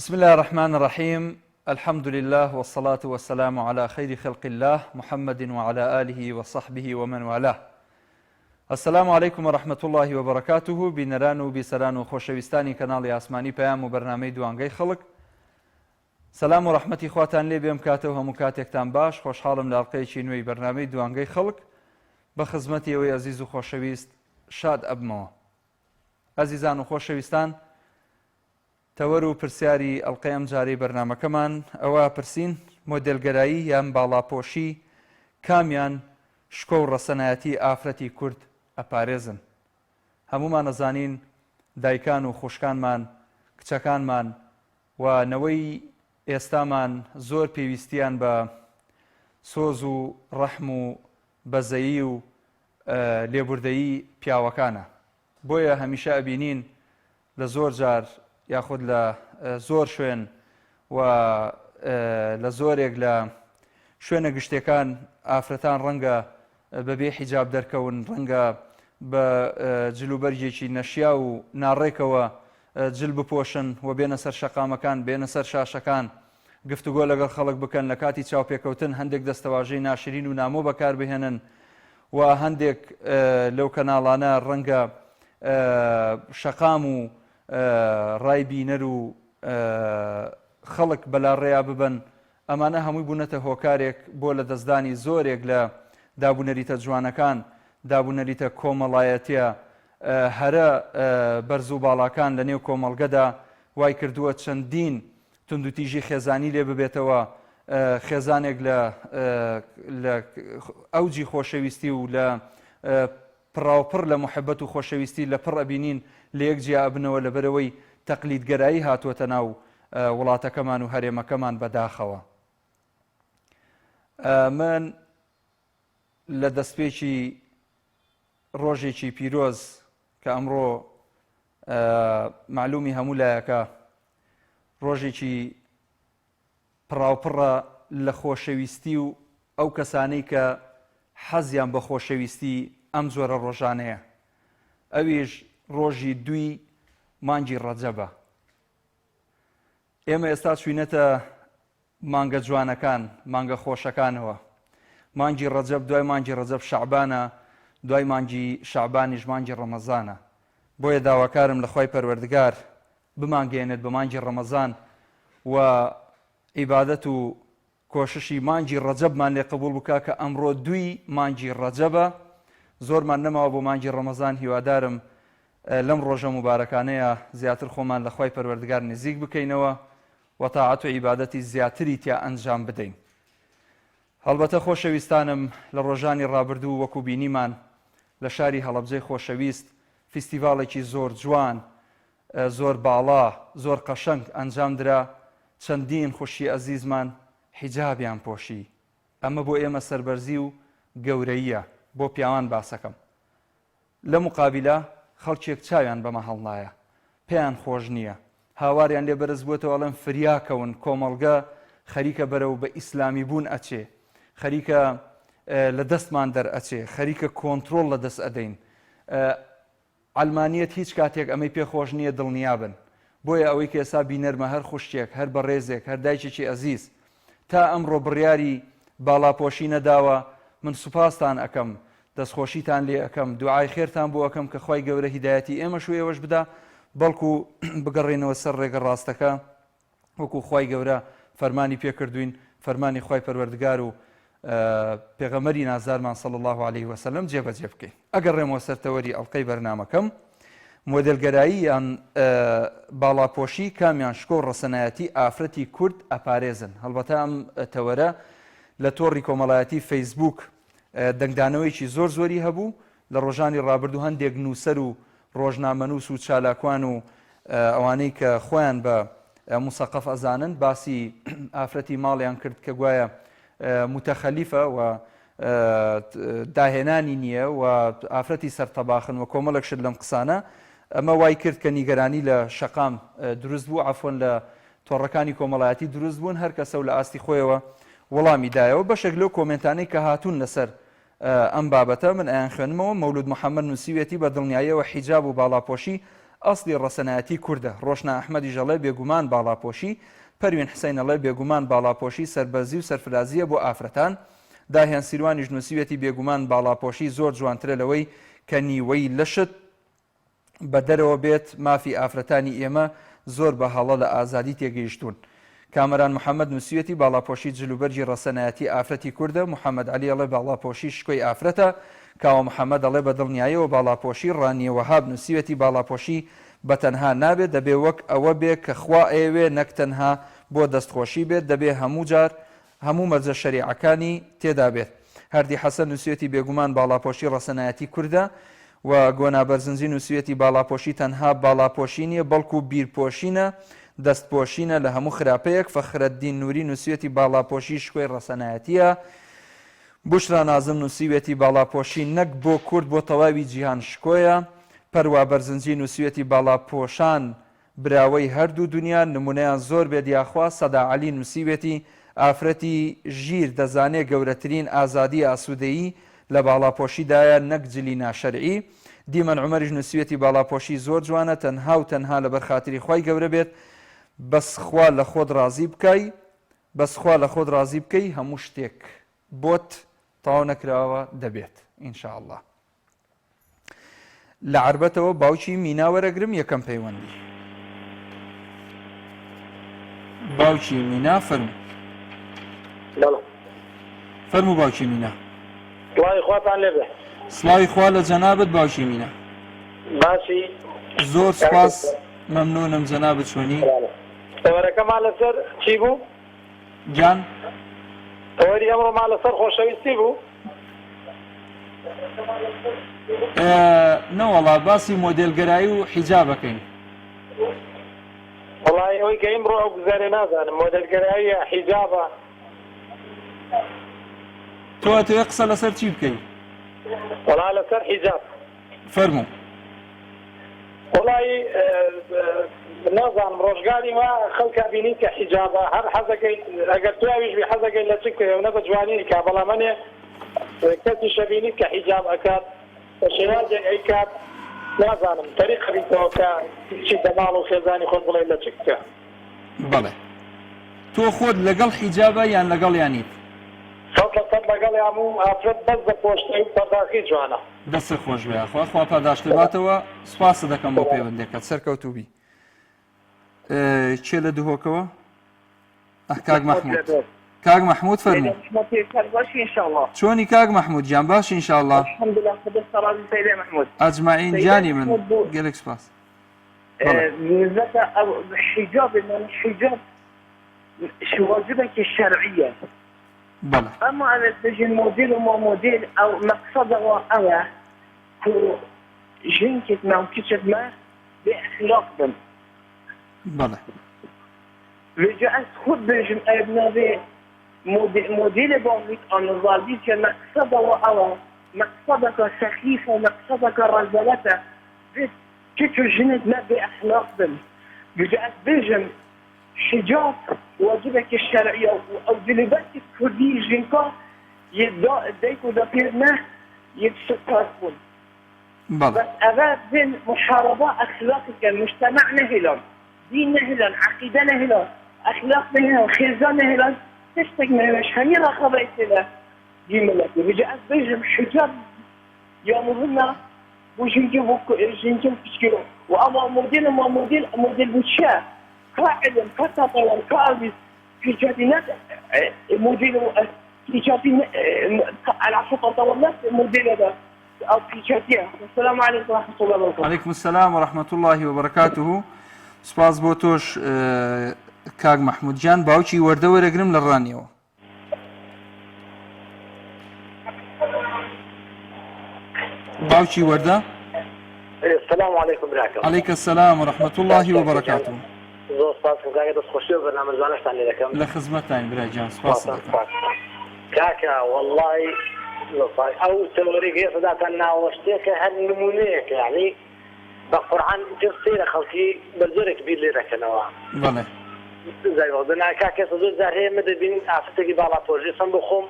بسم الله الرحمن الرحيم. الحمد لله والصلاة والسلام على خير خلق الله محمد وعلى آله وصحبه ومن والاه. السلام عليكم ورحمة الله وبركاته. بینەران و بیسەران و خۆشەویستانی کەناڵی ئاسمانی پەیام و بەرنامەی دوانگەی خەڵک، سەلام و ڕەحمەتی خواتان لێ بێم کاتەوە هەموو کاتێکتان باش. خۆشحاڵم لە ئەڵقەیەکی نوێی بەرنامەی دوانگەی خەڵک بە خزمەتی ئەوەی ئەزیز و خۆشەویست شاد ئەبمەوە. ئەزیزان و خۆشەویستان، تەوەر و پرسیاری ئەڵقەی ئەم جارەی بەرنامەکەمان ئەوە پرسین: مۆدێلگەرایی یان باڵاپۆشی کامیان شکۆ و ڕەسەنایەتی ئافرەتی کورد ئەپارێزن؟ هەمومان ئەزانین دایکان و خوشکانمان، کچەکانمان و نەوەی ئێستامان زۆر پێویستیان بە سۆز و ڕەحم و بەزەیی و لێبوردەیی پیاوەکانە. بۆیە هەمیشە ئەبینین لە زۆر جار یاخود لە زۆر شوێن و لە زۆرێک لە شوێنە گشتەکان ئافرەتان ڕەنگە بەبێ حیجاب دەرکەون، ڕەنگە بە جلوبەرجێکی نەشیا و ناڕێکەوە جل بپۆشن و بێنە سەر شەقامەکان، بێنە سەر شاشەکان، گفتوگۆ لەگەڵ خەڵک بکەن، لە کاتی چاوپێکەوتن هەندێک دەستەواژەی ناشرین و نامۆ بەکار بهێنن و هەندێک لەو کەناڵانە ڕەنگە شەقام و ڕای بینەر و خەڵک بەلاڕێیا ببن. ئەمانە هەمووی بوونەتە هۆکارێک بۆ لە دەستدانی زۆرێک لە دابوونەریتە جوانەکان، دابوونەریتە کۆمەڵایەتیە هەرە بەرز و باڵاکان لە نێو کۆمەڵگەدا وای کردووە چەندین توندوتیژی خێزانی لێ ببێتەوە، خێزانێک لە ئەوجی خۆشەویستی و لە پڕاوپڕ لە محەبەت و خۆشەویستی لە پڕ ئەبینین لە یەک جیا ئەبنەوە لەبەرەوەی تەقلیدگەرایی هاتووەتە ناو وڵاتەکەمان و هەرێمەکەمان بەداخەوە. من لە دەستپێکی ڕۆژێکی پیرۆز کە ئەمڕۆ معلومی هەموو لایەکە ڕۆژێکی پڕاوپڕە لە خۆشەویستی و ئەو کەسانەی کە حەزیان بە خۆشەویستی ئەم جۆرە ڕۆژانەیە، ئەویش ڕۆژی 2 مانگی ڕەجەبە. ئێمە ئێستا چوینەتە مانگە جوانەکان، مانگە خۆشەکانەوە. مانگی ڕەجەب دوای مانگی ڕەجەب شەعبانە، دوای مانگی شەعبانیش مانگی ڕەمەزانە. بۆیە داواکارم لە خوای پەروەردگار بمانگێنێت بە مانگی ڕەمەزان و عیبادەت و کۆششی مانگی ڕەجەبمان لێ قبوڵ بکا کە ئەمڕۆ 2 مانگی ڕەجەبە. زۆرمان نەماوە بۆ مانگی ڕەمەزان. هیوادارم لەم ڕۆژە مبارەکانەیە زیاتر خۆمان لە خوای پەروەردگار نزیک بکەینەوە و تاعەت و عیبادەتی زیاتری تیا ئەنجام بدەین. هەڵبەتە خۆشەویستانم، لە ڕۆژانی ڕابردوو وەکو بینیمان لە شاری هەڵەبجەی خۆشەویست فیستیڤاڵێکی زۆر جوان، زۆر باڵا، زۆر قەشەنگ ئەنجام درا. چەندین خوشی ئەزیزمان حیجابیان پۆشی. ئەمە بۆ ئێمە سەربەرزی و گەورەییە، بۆ پیاوان باسەکەم. لە مقابلە خەڵکێک چاویان بەمە هەڵنایە، پێیان خۆش نییە، هاواریان لێ بەرز بووەتەوە ئەڵێن فریاکەون، کۆمەڵگە خەریکە بەرەو بە ئیسلامی بوون ئەچێ، خەریکە لە دەستمان دەرئەچێ، خەریکە کۆنتڕۆڵ لە دەست ئەدەین. ئەلمانیەت هیچ کاتێک ئەمەی پێخۆش نییە دڵنیابن. بۆیە ئەوەی کە ئێستا بینەرمە هەر خوشتێک، هەر بەڕێزێک، هەر دایکێکی ئەزیز تا ئەمڕۆ بڕیاری باڵاپۆشی نەداوە، من سوپاستان ئەەکەم، دەستخۆشیتان لێ ئەەکەم، دوعای خێرتان بۆ ئەەکەم کە خوای گەورە هیدایەتی ئێمەش و ئێوەش بدا، بەڵکو بگەڕێنەوە سەر ڕێگە ڕاستەکە وەکو خوای گەورە فەرمانی پێکردوین، فەرمانی خوای پەروەردگار و پێغەمبەری نازارمان صلی الله علیه وسلم جێبەجێ بکەین. ئەگەڕێمەوە سەر تەوەری ئەڵقەی بەرنامەکەم: مۆدێلگەرایی یان باڵاپۆشی کامیان شکۆ و ڕەسەنایەتی ئافرەتی کورد ئەپارێزن؟ هەڵبەتە ئەم تەوەرە لە تۆڕی کۆمەڵایەتی فەیسبوک دەنگدانەوەیکی زۆر زۆری هەبوو. لە ڕۆژانی ڕابردوو هەندێک نووسەر و ڕۆژنامەنووس و چالاکوان و ئەوانەی کە خۆیان بە موسەقەف ئەزانن باسی ئافرەتی ماڵیان کرد کە گوایە متەخەلیفە و داهێنانی نییە و ئافرەتی سەرتەباخن و کۆمەڵێک شت لەم قسانە. ئەمە وای کرد کە نیگەرانی لە شەقام دروست بوو، عەفوەن لە تۆڕەکانی کۆمەڵایەتی دروست بوون. هەر کەسە و لە ئاستی خۆیەوە وەڵامی دایەوە. بەشێک لەو کۆمنتانەی کە هاتوون لەسەر ئەم بابەتە من ئەیان خوێنمەوە. مەولود محەممەد نووسیوێتی بە دڵنیاییەوە حیجاب و باڵاپۆشی ئەسڵی ڕەسەنایەتی کووردە. ڕۆشنا ئەحمەدی ژەڵێ بێگومان باڵاپۆشی، پەروین حسەینەڵێ بێگومان باڵاپۆشی سەربەرزی و سەرفرازیە بۆ ئافرەتان. داهیان سیروانی ژنووسیوێتی بێگومان باڵاپۆشی زۆر جوانترە لەوەی کە نیوەی لەشت بە دەرەوە بێت. مافی ئافرەتانی ئێمە زۆر بە هەڵە لە ئازادی تێگەیشتون. کامەران محەممەد نووسیوێتی باڵاپۆشی جلوبەرجی ڕەسەنایەتی ئافرەتی کووردە. محەممەد علیەڵێ باڵاپۆشی شکۆی ئافرەتە. کاوە محەممەد دەڵێ بە دڵنیاییەوە باڵاپۆشی ڕانیەوەهاب نووسیوێتی باڵاپۆشی بە تەنها نابێت، دەبێ وەک ئەوە بێ کە خوا ئێوێ نەک تەنها بۆ دەستخۆشی بێت، دەبێ هەموو جار هەموو مەرجە شەریعەکانی تێدا بێت. هەردی حەسەن نووسیوێتی بێگومان باڵاپۆشی ڕەسەنایەتی کووردە و گۆنابەرزنجی نووسیوێتی باڵاپۆشی تەنها باڵاپۆشی نیە بەڵکو بیرپۆشینە، دەستپۆشینە لە هەموو خراپەیەک. فەخرەددین نووری نووسیوێتی باڵاپۆشی شکۆی ڕەسەنایەتیە. بوشرا نازم نووسیوێتی باڵاپۆشی نەک بۆ کورد بۆ تەواوی جیهان شکۆیە. پەروا بەرزنجی نووسیوێتی باڵاپۆشان براوەی هەردوو دنیا نمونەیان زۆر بێت یاخوا. سەدا عەلی نووسیوێتی ئافرەتی ژیر دەزانێ گەورەترین ئازادی ئاسوودەیی لە باڵاپۆشیدایە نەک جلی ناشەرعی. دیمەن عومەریش نووسیوێتی باڵاپۆشی زۆر جوانە، تەنها و تەنها لەبەر خاتری خۆی گەورە بێت. بەسخوا لە خۆت ڕازی بکەی، بەسخوا لە خۆت ڕازی بکەی، هەموو شتێک بۆت تاو نەکراوە دەبێت ئینشاءالله. لە عربەتەوە باوکی مینا وەرەگرم یەکەم پەیوەندی. باوکی مینا فەرموو. فەرموو باوکی مینا. سڵاوی خواتان لێبێ. سڵاوی خوا لە جەنابەت باوکی مینا. باشی زۆر سپاس مەمنونم جەنابەت چۆنی؟ تەوەرەکەمان لەسەر چی بوو؟ گیان تەوەری ئەمڕۆمان لەسەر خۆشەویستی بوو؟ نەوەڵا باسی مۆدێلگەرایی و حیجابەکەین. وەڵای ئەوەی کە ئیمڕۆ ئەو گوزارێ نازانم مۆدێلگەراییە حیجابە. تۆ ئەتەوێ قسە لەسەر چی بکەی؟ وەڵای لەسەر حیجاب. فەرموو. وەڵای نازانم ڕۆژگاری ما خەڵکا بینی کە حیجابە هەر حەزەکەی ئەگەر توێویش بی حەزەکەی لە چ کەوێ نە بە جوانی کا بەڵام منێ کەسی شەبینی کە حیجاب ئەکات بە شێوازێک ئەیکات نازانم تەریق خەریتەوە کە چی دەماڵ و خێزانی خۆت بڵێ لە چ بکە. بەڵێ تۆ خۆت لەگەڵ حیجابە یان لەگەڵ یانیت؟ سەد لەگەڵ هەموو ئافرەت بەس بە پۆشتەی و پەرداخی جوانە. دەستە خۆش بێ خوا پاداشت باتەوە. سوپاسە دەکەم بۆ پەیوەندێکت سەرکەوتوبی. چێ لە دووهۆکەوە؟ کاک مەحموود. کاک مەحموود فەرموو. چۆنی کاک مەحموود گیان باش ئینشاءالله؟ ئەجمەعین گیانی من گەلێک سوپاس. بالنسبة أو حجاب من حجاب شو واجبك الشرعية. بلى. أما أنا تجي موديل وما موديل أو مقصده وأنا هو جنكت ما وكتشت ما بأخلاق بن. بلى. رجعت خود بجم ابني موديل بوميك أنا ظالبي كمقصده وأنا مقصدك سخيف ومقصدك رزالته كتو جنت ما بأخلاق بن. رجعت بجم حجاب واجبك الشرعية أو دلباتك كردي جنكا يديكو دقيرنا يتسكرون. بلى. بس أباد بين محاربة أخلاقك المجتمع نهلا دين نهلا عقيدة نهلا أخلاق نهلا خيزان نهلا تشتك مش هميرا خبرت له دي ملكي رجعت بجم حجاب يومهنا وجنجم جنجم تشكيلو وأما موديل بوشاه كعلم كتطور كأبي في جاتينات موديل في جاتين على عشرة تطورات موديل هذا أو في جاتيه. السلام عليكم ورحمة الله وبركاته. عليكم السلام ورحمة الله وبركاته. سپاس بۆ تۆش کاک مەحموود جان. باوکی وەردە وەرەگرم لە ڕانیەوە. باوکی وەردە. السلام عليكم براكم. عليك السلام ورحمة الله وبركاته. زۆر سپاسم کاکە دەستخۆشی و بەرنامە جوانەشتان لێ دەکەم. لە خزمەتتان برای جان سپاس دەکەم. کاکە وەڵڵی ئەو تەوەری گێفداتان ناوە شتێکە هەر نمونەیەکە یعنی بە قورعان سێرە خەڵکی بەزۆرێک بیر لێ دەکەنەوە. بەڵێ. زایوەدنا کاکێسە زۆر جار هەیە من دەبینین ئافرەتێکی باڵاپۆشی سم بۆ خۆم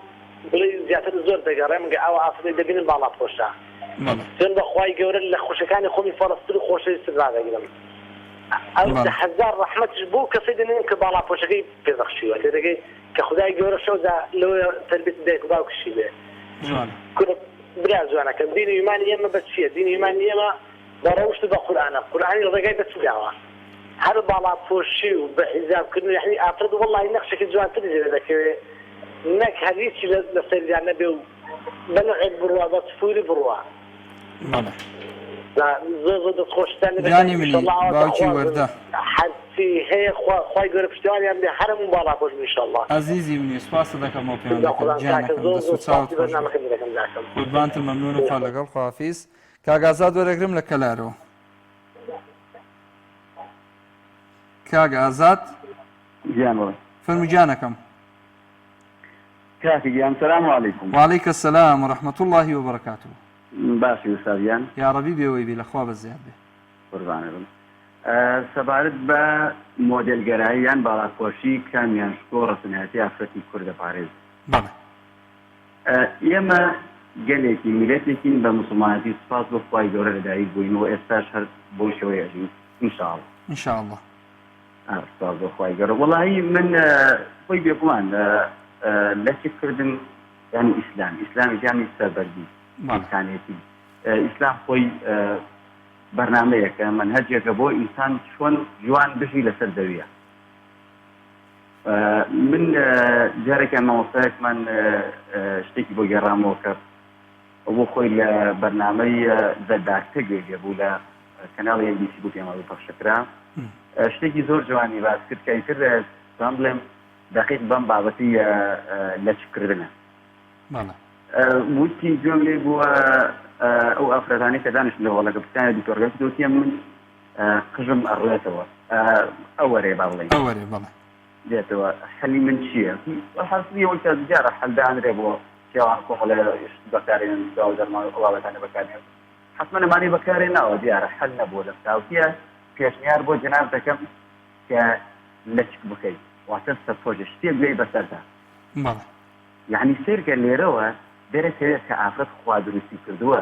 بڵێ زیاتر زۆر دەگەڕێم گە ئەو ئافرەتی دەبینن باڵاپۆشە سێن بەخوای گەورە لە خۆشەکانی خۆمی فەڵەستین و خۆشەویست ڕادەگرم ئەو 10,000 ڕەحمەتش بۆ کەسەی دەنێن کە باڵاپۆشەکەی پێدەخشیوە تێدەگەی کە خدای گەورە شەودا لەوە تەربیت دایک و باوکشی بێ برا جوانەکەم دینی ایمانی ئێمە بە چییە؟ دینی ایمانی ئێمە بە ڕەوشت بە قورئانە قورئانی ڕێگای بە چی داوە هەر باڵاپۆشی و بە حیزابکردن یعنی ئافرەت وەڵڵاهی نەخشێکی جوانتری لێ دەکەوێت نەک هەر هیچی لە سەریان نەبێ و بەنوعێک بڕوا بە سفوری بڕوا زۆر دەستخۆشتان جانی منی باوکی وەردە حەسی هەیە خوای گەورە پشتیوانیان بێ هەرموو باڵاپۆش ئینشەڵڵا عەزیزی منی سوپاس دەکەمەوە پێوەندەکەم جانەکەم دەست و چاوت خۆش قوربانتم مەمنونم خوا لەگەڵ خوافیز کاک ئازاد وەرەگرم لە کەلارەوە کاک ئازاد فەرموو جانەکەم کاکی گیان سلام علیکم وعلیکم السلام ورحمة الله وبركاته باشی وسادیان یا ڕەبی بێەوەی بێ لەخوا بەزیاد بێ قوربانم سەبارەت بە مۆدێلگەراییان باڵاپۆشی کامیان شکۆ ڕەسەنایەتی ئافرەتی کوردە پارێز ئێمە گەلێکی میلەتێکین بە موسڵمانەتی سوپاس بۆ خوای گەورە لەدایک بووینەوە ئێستاش هەر بۆ شەوەی ئەژین ئینشاءڵڵا ئینشاءڵڵا سوپاس بۆ خوای گەورە وەڵاهی من خۆی بێگومان لەچکردن یانی ئیسلامی جامی سەربەردی ئینسانێتی ئیسلام خۆی بەرنامەیەکە منهەجێکە بۆ ئینسان چۆن جوان بژی لەسەر زەویە من جارێکیان مامۆستایەکمان شتێکی بۆ گێڕامەوە کە بۆ خۆی لە بەرنامەی زەدارتە گوێگە بوو لە کەناڵی NBC بوو پێمەوە پەخشەکرا شتێکی زۆر جوانی باس کرد کە ئیتر سام بڵێم دقیق بەم بابەتی لەچکردنە وتی گوێم لێ بووە ئەو ئافرەتانی کە دانیشتن لە وەڵە کەپیتانی دیتۆرگەس دۆتیە من قژم ئەڕێتەوە ئەوەرێ با بڵێن ئەوەرێ بەڵێ دێتەوە حەلی من چییە؟ حەسبی ئەوەی کە جارە حەلدانرێ بۆ کێوان کۆڵێ بەکارێن و دەرمان وڵاتانە بەکارێن حتمما نەمانی بەکارێ ناوە دیارە حەل نەبووە لەم تاوتیە پێشنیار بۆ جەناب دەکەم کە لەچک بکەیت واتە سەرپۆژە شتێک بێ بەسەردا یعنی سێرکە لێرەوە دەرەکەوێت کە ئافرەت خوا دروستی کردووە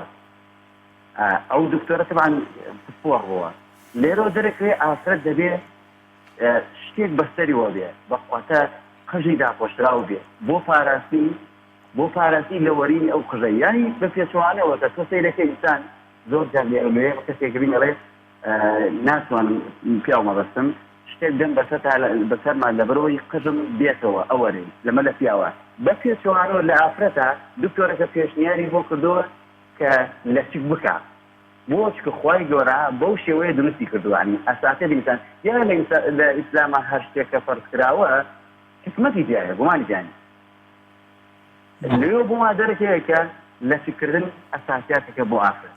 ئەو دکتۆرە تەبعاً پسپۆڕ بووە لێرەوە دەرەکەوێت ئافرەت دەبێت شتێک بەسەریەوە بێ بەخواتە قژی داپۆشراو بێ بۆ پاراسی لە وەرینی ئەو قژە یانی بە پێچوانەوە کە تۆ سەیرەکە ئینسان زۆر جار لێرە کەسێک بین ئەڵێ ناتوانم پیاومە بەستم شتێک دەم بەسەرمان لەبەرەوەی قژم بێتەوە ئەوەرێ لەمە لە پیاوە بە پێچوانەوە لە ئافرەتە دکتۆرەکە پێشنیاری بۆ کردووە کە لەچک بکە بۆ چکە خوای گەورە بەو شێوەیە دروستی کردووانی ئەساسە ئینسان یان لە ئیسلامە هەر شتێکە فەرز کراوە حکمەتی تایە گومانی جانی لێو بۆ دەرەکەوێت کە لەچکردن ئەساسیاتەکە بۆ ئافرەت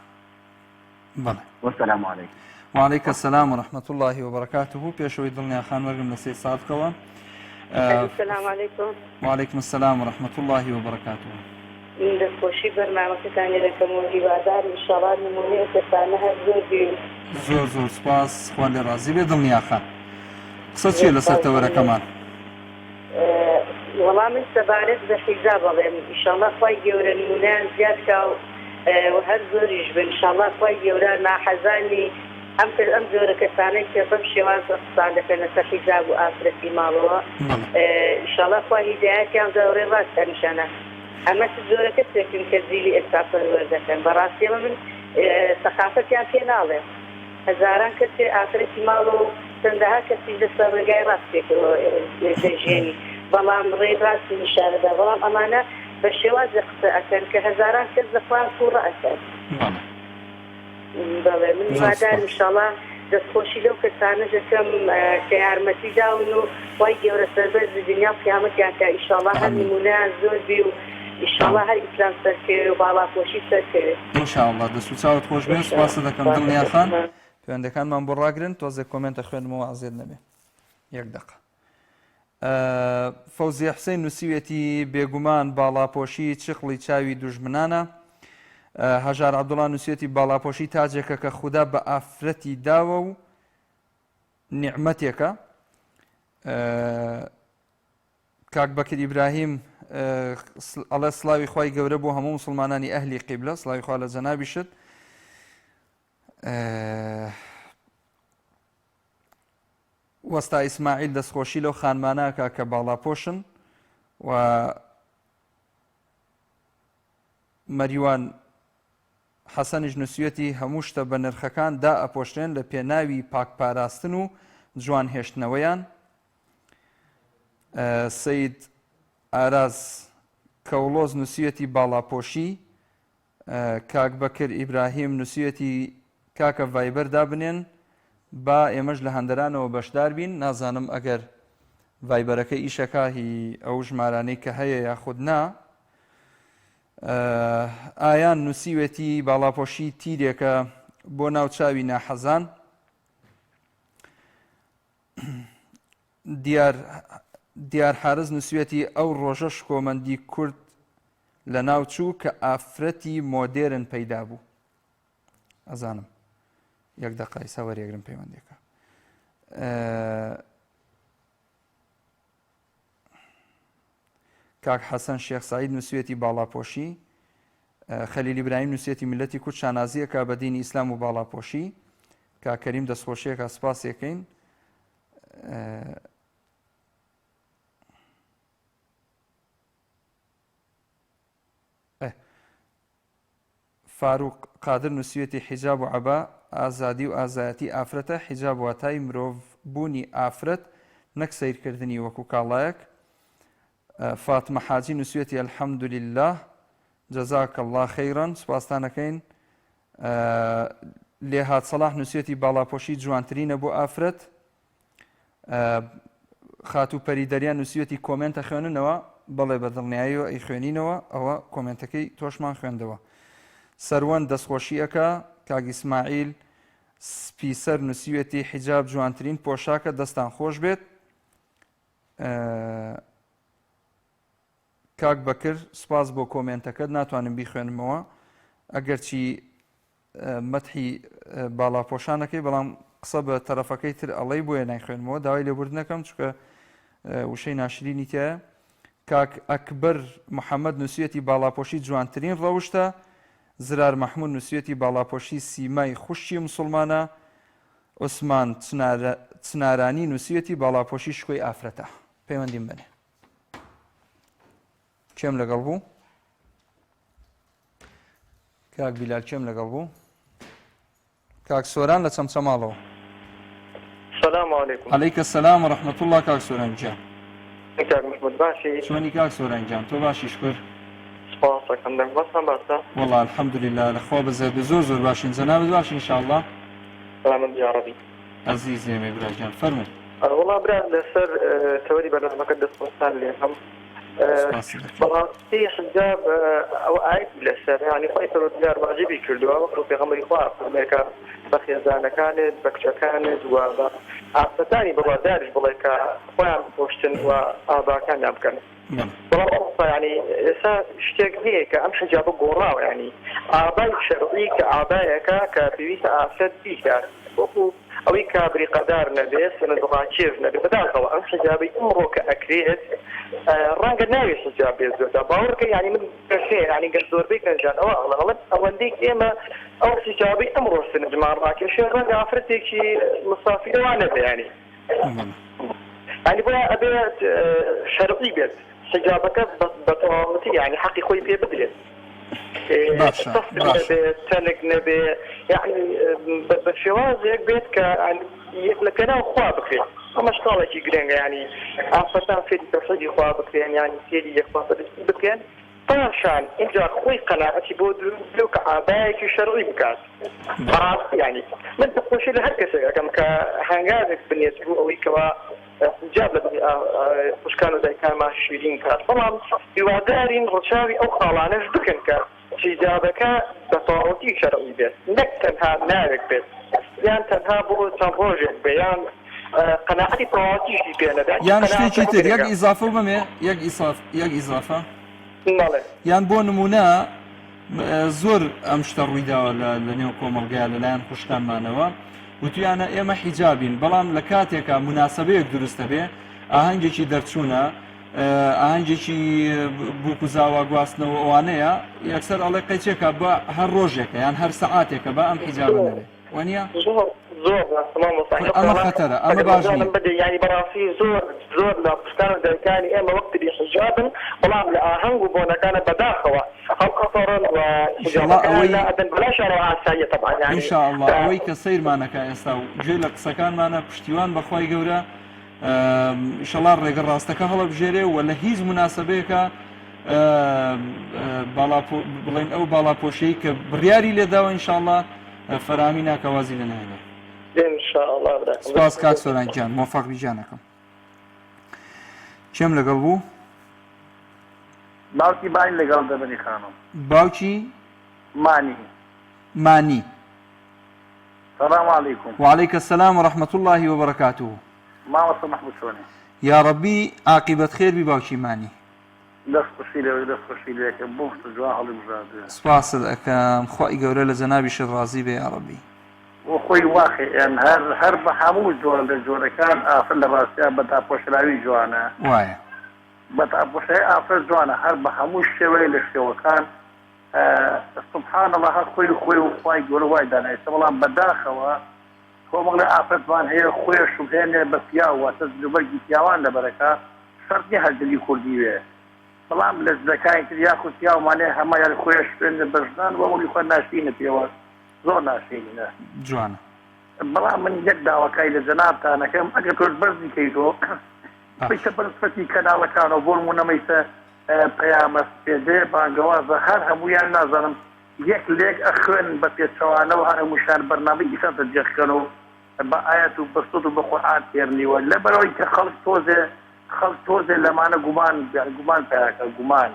وەسەلام عەلەیکم وعليك السلام ورحمة الله وبركاته بيشوي دلنيا خان ورقم لسي صادقوا السلام عليكم وعليكم السلام ورحمة الله وبركاته من دخوشي برنامج ثاني لكم وجبادار إن شاء الله نموني أتفانها زور سپاس خوالي رازي بدلنيا خان قصد شي لسرت ورا كمان والله من سبارك بحجاب إن شاء الله خواهي جورا نمونان زيادك وهر زور يجبن إن شاء الله خواهي جورا مع حزاني ئەم زۆرە کەسانەی کە بەم شێوازە قسان دەکەن لەسەر حیجاب و ئافرەتی ماڵەوە ئینشاءڵڵا خوا هیدایەتیان دەوڕێ ڕاستە نیشانە ئەمە زۆرە کەسێکن کە زیلی ئێستا پەروەردەکەن بەڕاستی ئەمە من سەخافەتیان پێ ناڵێ هەزاران کەسێ ئافرەتی ماڵەوە و چەندەها کەسی لەسەر ڕێگای ڕاستێکەوە دەژێنی بەڵام ڕێی ڕاستی نیشانەدا بەڵام ئەمانە بە شێوازە قسە ئەکەن کە هەزاران کەس دەخوان تووڕە ئەکەن بەڵێ من مادار ئینشاءڵڵا دەستخۆشی لەو کەسانە دەکەم کە یارمەتی داون و وای گەورە سەربەرز دنیا و قیامەتیان کە ئینشاءڵڵا هەر نمونەیان زۆر بێ و ئینشاءڵڵا هەر ئیسلام سەرکەوێ و باڵاپۆشی سەرکەوێ ئینشاءڵڵا دەست و چاوت خۆش بێ سوپاس دەکەم دڵنیا خان پەیوەندەکانمان بۆ ڕاگرن تۆزێک کۆمنتە خوێنمەوە ئازێر نەبێ یەک دەقە فەوزی حسەین نووسیوێتی بێگومان باڵاپۆشی چقڵی چاوی دوژمنانە هەژار عەبدوڵڵا نووسێتی باڵاپۆشی تاجێکە کە خودا بە ئافرەتی داوە و نیعمەتێکە کاک بەکر ئیبراهیم ئەڵێ سڵاوی خوای گەورە بۆ هەموو مسلمانانی ئەهلی قیبلە، سڵاوی خوا لە جەنابیشت. وەستا ئیسماعیل دەستخۆشی لەو خانماناکە کە باڵاپۆشن و مەریوان حەسەنیش نووسویەتی هەموو شتە بە نرخەکان دا ئەپۆشرێن لە پێناوی پاکپاراستن و جوان هێشتنەوەیان. سەید ئاراز کەوڵۆز نووسویەتی باڵاپۆشی، کاک بەکر ئیبراهیم نووسویەتی کاکە ڤایبەر دابنێن با ئێمەش لە هەندەرانەوە بەشدار بین. نازانم ئەگەر ڤایبەرەکە ئیشەکە هی ئەو ژمارانەی کە هەیە یاخود نا. ئایان نووسیوێتی باڵاپۆشی تیرێکە بۆ ناوچاوی ناحەزان. دیار حارز نووسویەتی ئەو ڕۆژەش کۆمەندی کورد لە ناوچوو کە ئافرەتی مۆدێرن پەیدا بوو. ئەزانم یەک دەقای سەوەرێگرم پەیوەندێکە. کاک حەسەن شێخ سعید نووسویەتی باڵاپۆشی، خەلیل ئیبراهیم نووسێتی ملەتی کورد شانازیەکە بە دینی ئیسلام و باڵاپۆشی. کاک کەریم دەستخۆشیەکە سپاسێکەین. فاروق قادر نووسویەتی حیجاب و عەبا ئازادی و ئازایەتی ئافرەتە، حیجاب واتای مرۆڤ بوونی ئافرەت نەک سەیرکردنی وەکو کاڵایەک. فاتمە حاجی نووسویەتی ئەلحەمدولله جەزاک الله خەیڕەن، سوپاسدانەکەین. لێهات سەلاح نووسویەتی باڵاپۆشی جوانترینە بۆ ئافرەت. خاتوو پەریدەریان نووسویەتی کۆمنتە خوێننەوە، بەڵێ بە دڵنیاییەوە ئەی خوێنینەوە، ئەوە کۆمنتەکەی تۆشمان خوێندەوە. سەروەن دەستخۆشیەکە کاک ئیسماعیل سپیسەر نووسویەتی حیجاب جوانترین پۆشاکە، دەستان خۆش بێت. کاک بەکر سپاس بۆ کۆمنتەکەت، ناتوانم بیخوێنمەوە ئەگەرچی مەدحی باڵاپۆشانەکەی، بەڵام قسە بە تەرەفەکەی تر ئەڵەی بۆیە نایخوێنمەوە، داوای لێبوردنەکەم چونکە وشەی ناشرینی تایە. کاک ئەکبەر محەممەد نووسویەتی باڵاپۆشی جوانترین ڕەوشتە. زرار مەحموود نووسویەتی باڵاپۆشی سیمای خوشتی مسلمانە. عوسمان چنارانی نووسویەتی باڵاپۆشی شکۆی ئافرەتە. پەیوەندیم بنێ. کێم لەگەڵ بوو؟ کاک بیلال کێم لەگەڵ بوو؟ کاک سۆران لە چەمچەماڵەوە. السلام عليكم. عليك السلام ورحمة الله. كاك سوران جان. كاك محمود باشي. شلوني كاك سوران جان؟ تو باشي شكر. سپاسك عندك باسا. والله الحمد لله الأخوة بزاد بزور باشين زناب باشين إن شاء الله. سلام يا ربي. عزيزي يا إبراهيم جان فرمي. والله براد لسر توري برنامج مقدس وصال لي هم. في حجاب أو عيب لسر يعني خايف الديار واجبي كله وقت في غمر إخوة أمريكا بخيزانة كانت بكشة كانت وعفتاني بابا دارج بلاك خوان بوشتن وآبا كان يمكن. والله يعني اشتاق هيك أم حجاب قراء يعني آباء شرعي كآبائك كبيت أفسد فيك وقو أوي كابري قدار نبيس ندغاشيف نبي بداخل أم حجابي أمره كأكريت رانق ناوي حجابي الزوجة باورك يعني من شيء يعني قد دور بيك نجان أو غلط أو ديك إما أو حجابي أمره سنجمع راكي شيء رانق عفرتك شيء مصافي وانا يعني يعني بقى أبيت شرعي بيت حجابك بطوامتي يعني حقي خوي فيه بدلت تصدق تلق نبي يعني بالشواز هيك بيت يعني لكنا خوابك فيه ومش طالع شي قرين يعني عفتان في توحيدي خوابك فيه يعني سيدي يخوابك بكين طاشان انت خوي قناعتي بودلوك عبايك شرعي بكاس يعني من تقوش لهكذا كم كهانجازك بالنسبة أو كوا جاب لبني مش كانوا زي كان مع الشيرين كاس طبعا يوادارين رشاوي أو خالانش بكن كاس حجابك بطاعتي شرعي بيت نكتنها نارك بيت يعني تنها بو تنبوجك بيان قناعتي طاعتي بيانا يعني شتي تر يك إضافة وما يك إضافة يعني بو نمونا زور أمشتر ويدا لنيو كومالجا لان خوشتان مانوا وتيانا إما حجابين بلان لكاتيكا مناسبة درست به ئاهەنگێکی دەرچوونە ئاهەنگێکی بووک و زاوا گواستنەوە ئەوانەیە یەکسەر ئەڵێ قەیچێکە بە هەر ڕۆژێکە یان هەر سەعاتێکە بە ئەم حیجابە نەبێ وانە زۆر ئەمە خەتەرە ئەمە باش نییە بدە ینی بەڕاستی زۆر لە پشتان دەرکانی ئێمە وەقتی حجابن بەڵام لە ئاهەنگ و بۆنەکانە بەداخەوە ئەو قەفەڕن و حجابەکان بەلا شەڕەوە ئاساییە تەبعان یانی ئینشاءالله ئەوەی کە سەیرمانەکە ئێستا و گوێ لە قسەکانمانە پشتیوان بەخوای گەورە ئینشاءالله ڕێگە ڕاستەکە هەڵەبژێرێ و لە هیچ مناسبەیەکە بڵێن ئەو باڵاپۆشەیە کە بڕیاری لێداوە ئینشاءالله فەرهامی ناکەوازی لە نایێنێ سپاس کاک سۆران گیان مۆفەق بیجانەکەم چێم لەگەڵ بوو باوکی باین لەگەڵ دەبنی خانم باوکی مانی سلام علیکم وعليك السلام ورحمة الله وبركاته ماوەسە محمود چۆنێ يا ربي عاقبەت خێر بی باوکی مانی دەست خوشی لێ دەست خوشی لێکە بۆ جوان هەڵی بژاردوێ سپاست ئەەکەم خۆی گەورە لە جەنابیشت ڕازی بێ یا ربی و خۆی واقعیان هەر بە هەموو جۆر لە جۆرەکان ئافر لە ڕاستیان بە تاپۆشراوی جوانە وایە بە تاپۆشای ئافر جوانە هەر بە هەموو شێوەیە لە شێوەکان سبحان الله هەر خۆی و خوای گەورە وای دانایستە بەڵام بەداخەوە کۆمەڵی ئافرەتوان هەیە خۆی شوبهێنێ بە پیا واتە جوبەرگی پیاوان لەبەرەکە شەرتی هەردلی کوردی وێ بەڵام لە زەکای تر یاخود پیاومانێ هەمە یان خۆی شوێنە بەژدان وە وڵی خۆ ناشینە پێوە زۆر ناشینە جوانە بەڵام من یەک داواکای لە جەنابتانەکەم ئەگەر تۆ بەرزی کەیتۆ پیتە بەرزفەتی کەناڵەکانەوە بۆ نمونەمەیتە پەیامە پێدێ بانگەوازە هەر هەمویان نازانم یەک لێک ئەخوێن بە پێچەوانەوە هەر هەمووشان بەرنامەی ئیسانتە جێخکەن و بە ئاەت و بەسوود و بە قورئان تێرنیوە لەبەرەوەی کە خەڵک تۆزێ لەمانە گومان پیاکە گومان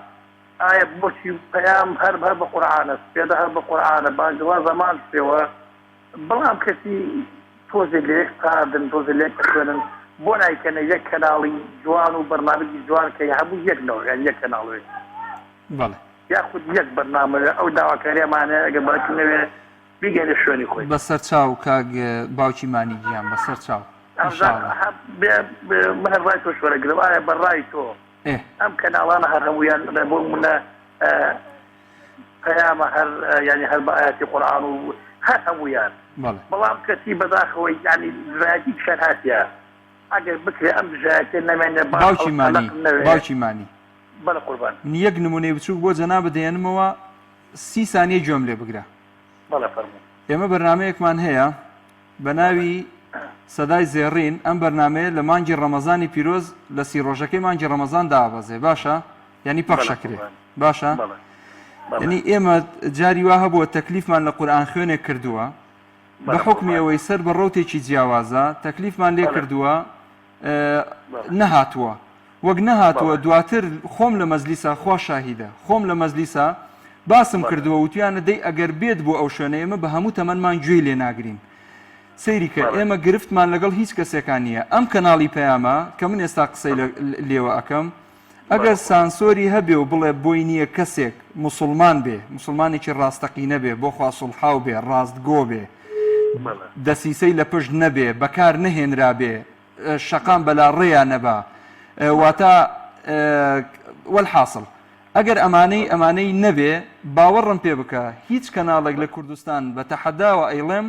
ئایا بۆچی پەیام هەر بە قورئانە پێدە هەر بە قورئانە بانگەواز زەمان پێوە بەڵام کەسی تۆزێ لێک قادن تۆزێ لێک ئەخوێنن بۆ نایکەنە یەک کەناڵی جوان و بەرنامەی جوان کە هەموو یەکنەوە یان یەک کەناڵێت بەڵێ یاخود یەک بەرنامە ئەو داواکاریەمانە ئەگەر بەڵکردنەوێ بیگەنە شوێنی خۆی بەسەر چاو کاک باوکی مانی گیان بەسەر چاو من ڕای تۆ شوەرەگرم ئایا بەڕای تۆ ئەم کەناڵانە هەر هەمویان بۆ منە پەیامە هەر ینی هەر بە ئاەتی قورئان و هەر هەمویان بەڵام کەسی بەداخەوەی ینی دژایەتی پیشان هاتیە ئەگەر بکرێ ئەم دژایەتێ نەمێنێ باوکی مانی بەڵە قوربان یەک نمونەی بچووک بۆ جەناب دێنمەوە 30 سانیە گوێم لێ بگرە بەڵە فەرموو ئێمە بەرنمەیەکمان هەیە بە ناوی سەدای زێڕین ئەم بەرنمەیە لە مانگی ڕەمەزانی پیرۆز لە 30 ڕۆژەکەی مانگی ڕەمەزان دابەزێ باشە ینی پەخشەکرێ باشە ینی ئێمە جاری وا هەبووە تەکلیفمان لە قورئان خوێنێک کردووە بە حکمی ئەوەی سەر بە ڕۆتێکی جیاوازە تەکلیفمان لێ کردووە نەهاتووە وەک نەهاتووە دواتر خۆم لە مەزلیسا خوا شاهیدە خۆم لە مەزلیسا باسم کردووە وتیانە دەی ئەگەر بێت بۆ ئەو شوێنە ئێمە بە هەموو تەمەنمان گوێی لێ ناگرین سەیری کە ئێمە گرفتمان لەگەڵ هیچ کەسێکان نییە ئەم کەناڵی پەیامە کە من ئێستا قسەی لێوە ئەەکەم ئەگەر سانسۆری هەبێ و بڵێ بۆی نییە کەسێک مسلمان بێ مسلمانێکی ڕاستەقینە بێ بۆ خوا سوڵحاو بێ ڕاستگۆ بێ دەسیسەی لە پشت نەبێ بەکار نەهێنرا بێ شەقام بەلا ڕێیان نەبا واتە وەلحاصل ئەگەر ئەمانەی نەبێ باوەڕم پێ بکە هیچ کەناڵێک لە کوردستان بە تەحەداوە ئەیڵێم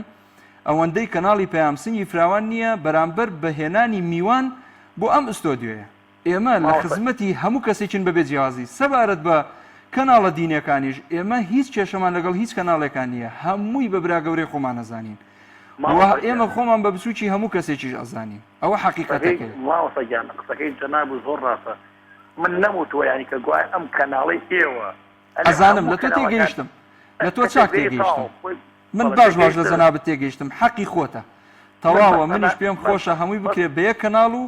ئەوەندەی کەناڵی پەیام سنگی فراوان نییە بەرامبەر بەهێنانی میوان بۆ ئەم ئستۆدیۆیە ئێمە لە خزمەتی هەموو کەسێکین بەبێ جیازی سەبارەت بە کەناڵە دینەکانیش ئێمە هیچ کێشەمان لەگەڵ هیچ کەناڵێکان نییە هەمووی بە برا گەورەی خۆمان نەزانین ئێمە خۆمان بە بچووکی هەموو کەسێکیش ئەزانین ئەوە حەقیقەتەکە ماوەسەگیان قسەکەی جەناب و زۆر ڕاستە من نەموتوە ینی کە گوای ئەم کەناڵی ئێوە ئەزانم لە تۆ تێگەیشتم لە تۆ چاک تێگەیشتم من باش لە جەنابەت تێگەیشتم حەقی خۆتە تەواوە منیش پێم خۆشە هەمووی بکرێ بە یەک کەناڵ و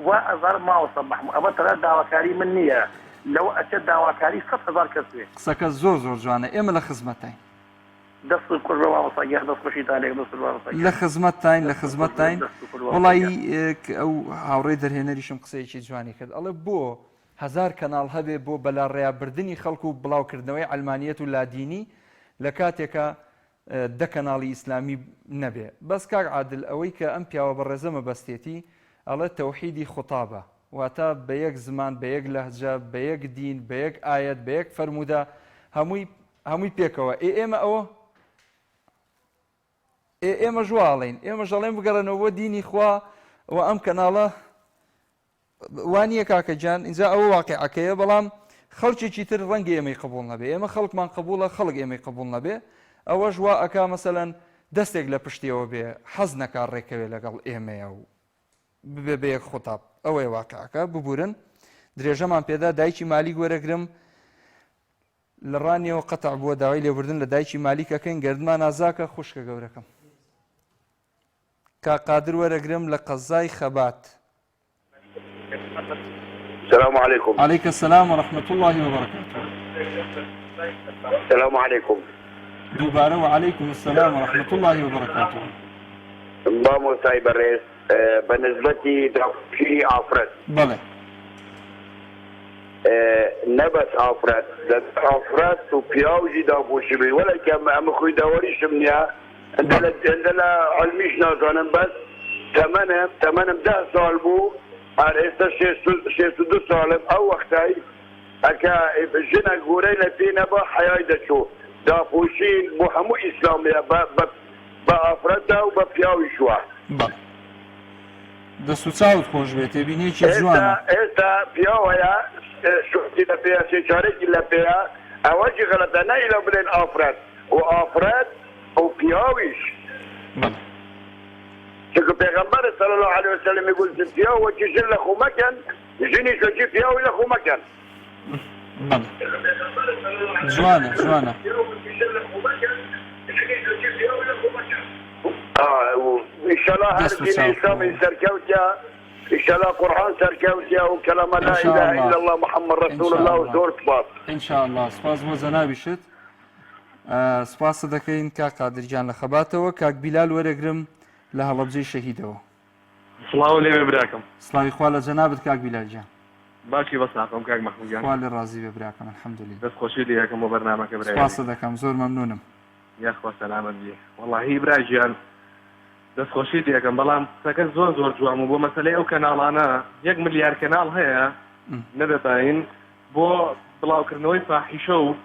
وا ئەزار ماوەسە محموود ئەمە تەنها داواکاری من نییە لەوە ئەچێت داواکاری 100,000 کەس بێ قسەکە زۆر جوانە ئێمە لە خزمەتین لە خزمەتین وڵی ئەو هاوڕێ دەرهێنەریشم قسەیەکی جوانی کرد ئەڵێ بۆ 1000 کەناڵ هەبێ بۆ بەلا ڕێیابردننی خەڵکو و بڵاوکردنەوەی ئەلمانیەت و لادینی لە کاتێکە دە کەناڵی ئیسلامی نەبێ بەس کاک عادل ئەوەی کە ئەم پیاوە بە ڕێزەمە بەستێتی ئەڵێ تەوحیدی خوتابە واتە بە یەک زمان بە یەک لەهجە بە یەک دین بە یەک ئاەت بە یەک فەرموودە هەمووی پێکەوە ئێمە ئەوە ئێمە ژواڵین ئێمە ژەڵێن بگەڕێنەوە دینی خوا و ئەم کەناڵە وانییە کاکەجان اینجا ئەوە واقعەکەیە بەڵام خەڵکێکی تر ڕەنگە ئێمەی قبول نەبێ ئێمە خەڵکمان قبولە خەڵک ئێمەی قبول نەبێ ئەوەش وا ئەکا مەسەلەن دەستێک لە پشتیەوە بێ حەز نەکار ڕێکەوێ لەگەڵ ئێمەیە و ببێ بە یەک خوتاب ئەوەی واقعەکە ببورن درێژەمان پێدا دایکی مالی وەرەگرم لە ڕانیەوە قەتع بووە داوای لێبوردن لە دایکی مالیکەکەین گردمان نازاکە خوشکە گەورەکەم کا قادر وەرەگرم لە قەزای خەبات. السلام عليكم. عليك السلام ورحمة الله وبركاته. السلام عليكم. دوباره وعليكم السلام ورحمة الله وبركاته. بامو سايب الرئيس بالنسبة لي عفرت. بلى. نبت عفرت عفرت وبياوجي دابوشي بي ولا كم أم خوي دوري شمنيا عندنا علميش نازانم بس ثمنهم 10 سال بو هسه شي 2 سال او وقتاي هكا جينا قورينا فينا بحياة شو دافوشي بو همو اسلامية بافرتا وبفياوي شوا دەست و چاوت خۆش بێت تێبینێکی جوانە ئێستا پیاوەیە شوتی لە پێیا سێچارێکی لە پێیا ئەوەجی غەڵەتە نەی لە بڵێن ئافرەت و ئافرەت و پیاویش چونکە پێغەمبەر صلی الله علیه وسلم يقول پیاو وەکی ژن لە خۆ مەکەن ژنیش وەکی پیاوی لە خۆ مەکەن جوانە جوانە إنشاءالله هر دين إسلامي سركوتيا إنشاءالله قرآن سركوتيا وكلام لا إله إلا الله محمد رسول الله وزور سپاس إنشاءالله سپاس بۆ جەنابیشت سپاس دەکەین کاک قادرجان لە خەباتەوە کاک بیلال وەرەگرم لە هەڵەبجەی شەهیدەوە. سڵاو لێوێ براکەم. سڵاوی خوا لە جەنابت کاک بیلالجان. باشی بەساقم کاک مەحموودجان. خوا لێ ڕازی بێ براکەم الحەمدولillah. دەستخۆشی لێ یەکەم بۆ بەرنامەکە برای. سپاس دەکەم زۆر مەمنونم. یاخوا سەلامەت بێ. وەڵاهی براژیان دەستخۆشی دێکم بەڵام قسەکە زۆر جوان و بۆ مەسەلەی ئەو کەناڵانە 1 ملیار کەناڵ هەیە نەدەداین بۆ بڵاوکردنەوەی فاحیشە و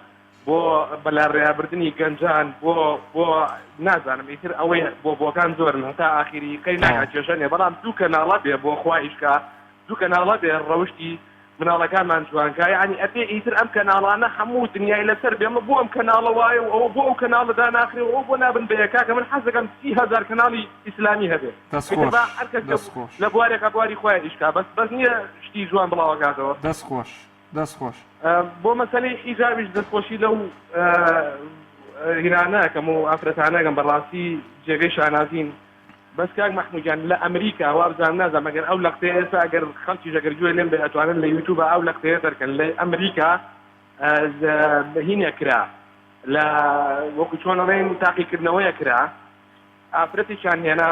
بۆ بەلارڕێیابردننی گەنجان بۆ نازانم ئیتر ئەوەی بۆکان زۆرن هەتا ئاخیری قەی ناکات کێشەنێ بەڵام دوو کەناڵە بێ بۆ خوایشکە دوو کەناڵە بێ ڕەوشتی مناڵەکانمان جوانکە یعنی ئەبێ ئیتر ئەم کەناڵانە هەموو دنیای لەسەر بێمە بۆ ئەم کەناڵە وایە و ئەوە بۆ ئەو کەناڵەدا ناخرێ و ئەو بۆ نابن بەیەکا کە من حەز دەکەم 30,000 کەناڵی ئیسلامی هەبێت هەرکەس لە بوارێکە بواری خوایشکە بەس نییە شتی جوان بڵاوەکاتەوە. دەستخۆش بۆ مەسەلەی حیجابیش دەستخۆشی لەو هیرانەکەم و ئافرەتانەکەم بەڕاستی جێگەی شانازین بەس کاک مەحموودجان لە ئەمریکا وابزان نازانم ئەگەر ئەو لەقتەیە ئێستا ئەگەر خەڵکی ژەگەر گوێ لێم بێ ئەتوانن لە یوتیوب ئەو لەقتەیە دەرکەن لە ئەمریکا بەهینە کرا لە وەکو چۆنەڵێن تاقیکردنەوەیە کرا ئافرەتێکیان هێنا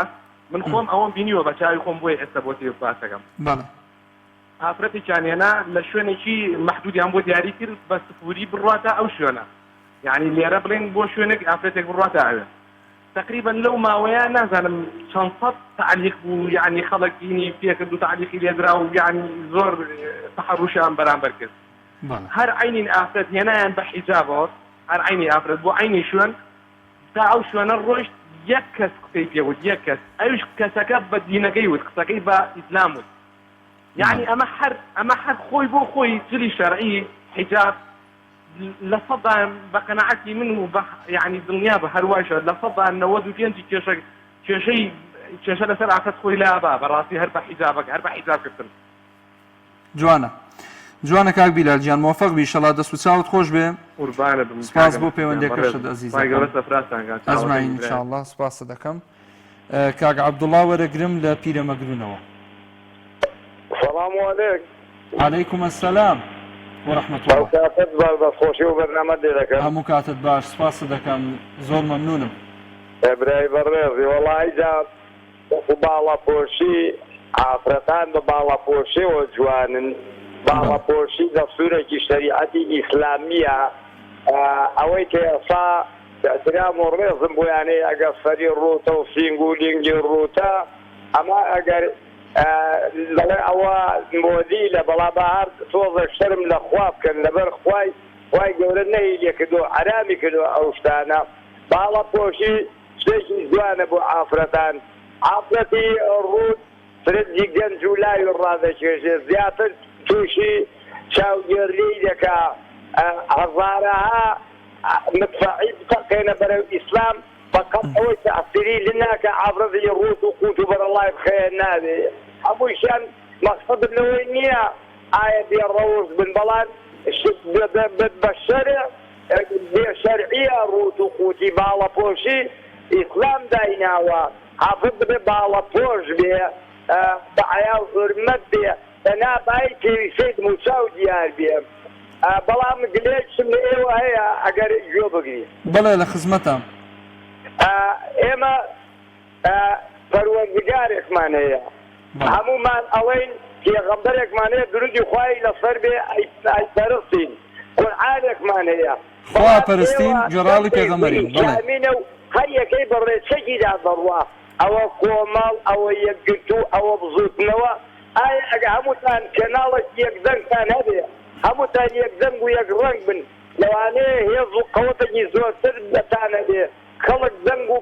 من خۆم ئەوەم بینیوە بە چاوی خۆم بۆی ئێستا بۆ تێ باسەکەم ئافرەتێکیان هێنا لە شوێنێکی مەحدودیان بۆ دیاری کرد بە سفوری بڕاتە ئەو شوێنە یعنی لێرە بڵێن بۆ شوێنێک ئافرەتێک بڕاتە ئەوێ تقريبا لو ما ويا نازل شنطة تعليق يعني خلق يعني فيها كدو تعليق اللي يدراو يعني زور تحرش عن برام بركز هر عيني افرد هنا بحجابات هر عيني افرد بو عيني شلون تاعو شلون الرشد يكس كيف يقول يكس ايش كسكب بدينا جيوت كسكيب اسلامه يعني اما حر خوي بو خوي جلي شرعي حجاب لصدى بقناعتي منه يعني الدنيا بهرواشة لصدى أن ودو تينتي كشيء لسرعة تدخل إلى باب راسي هربا حجابك كتن جوانا كاك بيلالجان موفق بي إن دست و چاوت خوش بي قربانه بم سپاس بو پەیوەندیەکەشت عزیزەکەم ئەزماین انشاءالله سپاس دەکەم کاک عەبدوڵڵا وەرەگرم لە پیرەمەگرونەوە. السلام عليكم. عليكم السلام ورحمة الله. كاتت باش خوشي وبرنامج ديالك. همو كاتت باش سپاس دەکەم زۆر مەمنونم. ابراهيم الرياضي والله جاب باڵا پۆشی ئافرەتان بە باڵا پۆشی و جوانن باڵا پۆشی دەستورێکی شەریعەتی ئیسلامیە ئەوەی کە ئێستا احترام و ڕێزم بۆیانەی ئەگەر سەری ڕووتە و سینگ و لینگی ڕووتە ئەمە ئەگەر ئەوە مۆدی لە بەڵا بەهار تۆزە شەرم لە خوا بکەن لەبەر خوای گەورە نەهیلێ کردو حرامی کردو ئەو شتانە باڵە پۆشی شتێکی جوانە بۆ عافرەتان عافرەتی ڕوود فرنجی گەنج و لای ڕادەکێژێ زیاتر تووشی چاوگێڕی دەکا هەزارەها مدفعی بتەقێنە بەرەو ئیسلام فقط ئەوەی تەعسیری لناکە عافرەتی ڕوود و قوت و بەرەڵای بخێن نابێ هەموویشان مەقصدم لەوەی نییە ئایا بێڕەوز بن بەڵام بە شەرع بێشەرعیە ڕوود و قوتی باڵە پۆشی ئیسلام دایناوە حافظ بێ باڵە پۆش بێ بە حیا و حورمەت بێ بەنابای پێویستەی موچاو دیار بێ بەڵام گلێکم لە ئێوە هەیە ئەگەر گوێ بگری بەڵێ لە خزمەتم ئێمە پەروەردگارێکمان هەیە هەمومان ئەوەین پێغەمبەرێکمان هەیە درودی خوای لەسەر بێ ئەیپەرستین قورئانێکمان هەیە خوا پەرستین جۆراڵی پێغەمبەرین بڵێ هەر یەکەی بەڕێچەکیدا دەڕوا ئەوە کۆمەڵ ئەوە یەکگرتو ئەوە بزوتنەوە ئایا ئەگە هەمووتان کەناڵێک یەکدەنگتان هەبێ هەمووتان یەکدەنگ و یەک ڕەنگ بن لەوانەیە هێز و قەوەتێکی زۆرتر بەتانە بێ خەڵک دەنگ و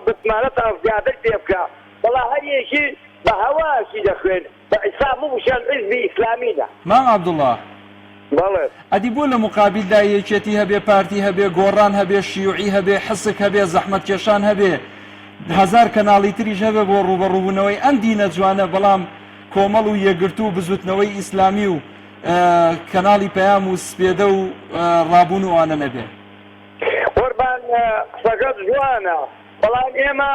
بتمانەتان زیادر پێ بکە بەڵا هەر یەکی بە هەواشی دەخوێن بە ئیسلام وشان حیزبی ئیسلامیدا مام عەبدوڵڵا بەڵێ ئەدی بۆ لە مقابلدا یەکێتی هەبێ پارتی هەبێ گۆڕان هەبێ شیوعی هەبێ حسک هەبێ زەحمەتکێشان هەبێ هەزار کەناڵی تریش هەبێ بۆ ڕوبەڕووبوونەوەی ئەم دینە جوانە بەڵام کۆمەڵ و یەکگرتو و بزوتنەوەی ئیسلامی و کەناڵی پەیام و سپێدە و ڕابوون و ئانە نەبێ قوربان قسەکەت جوانە بەڵام ئێمە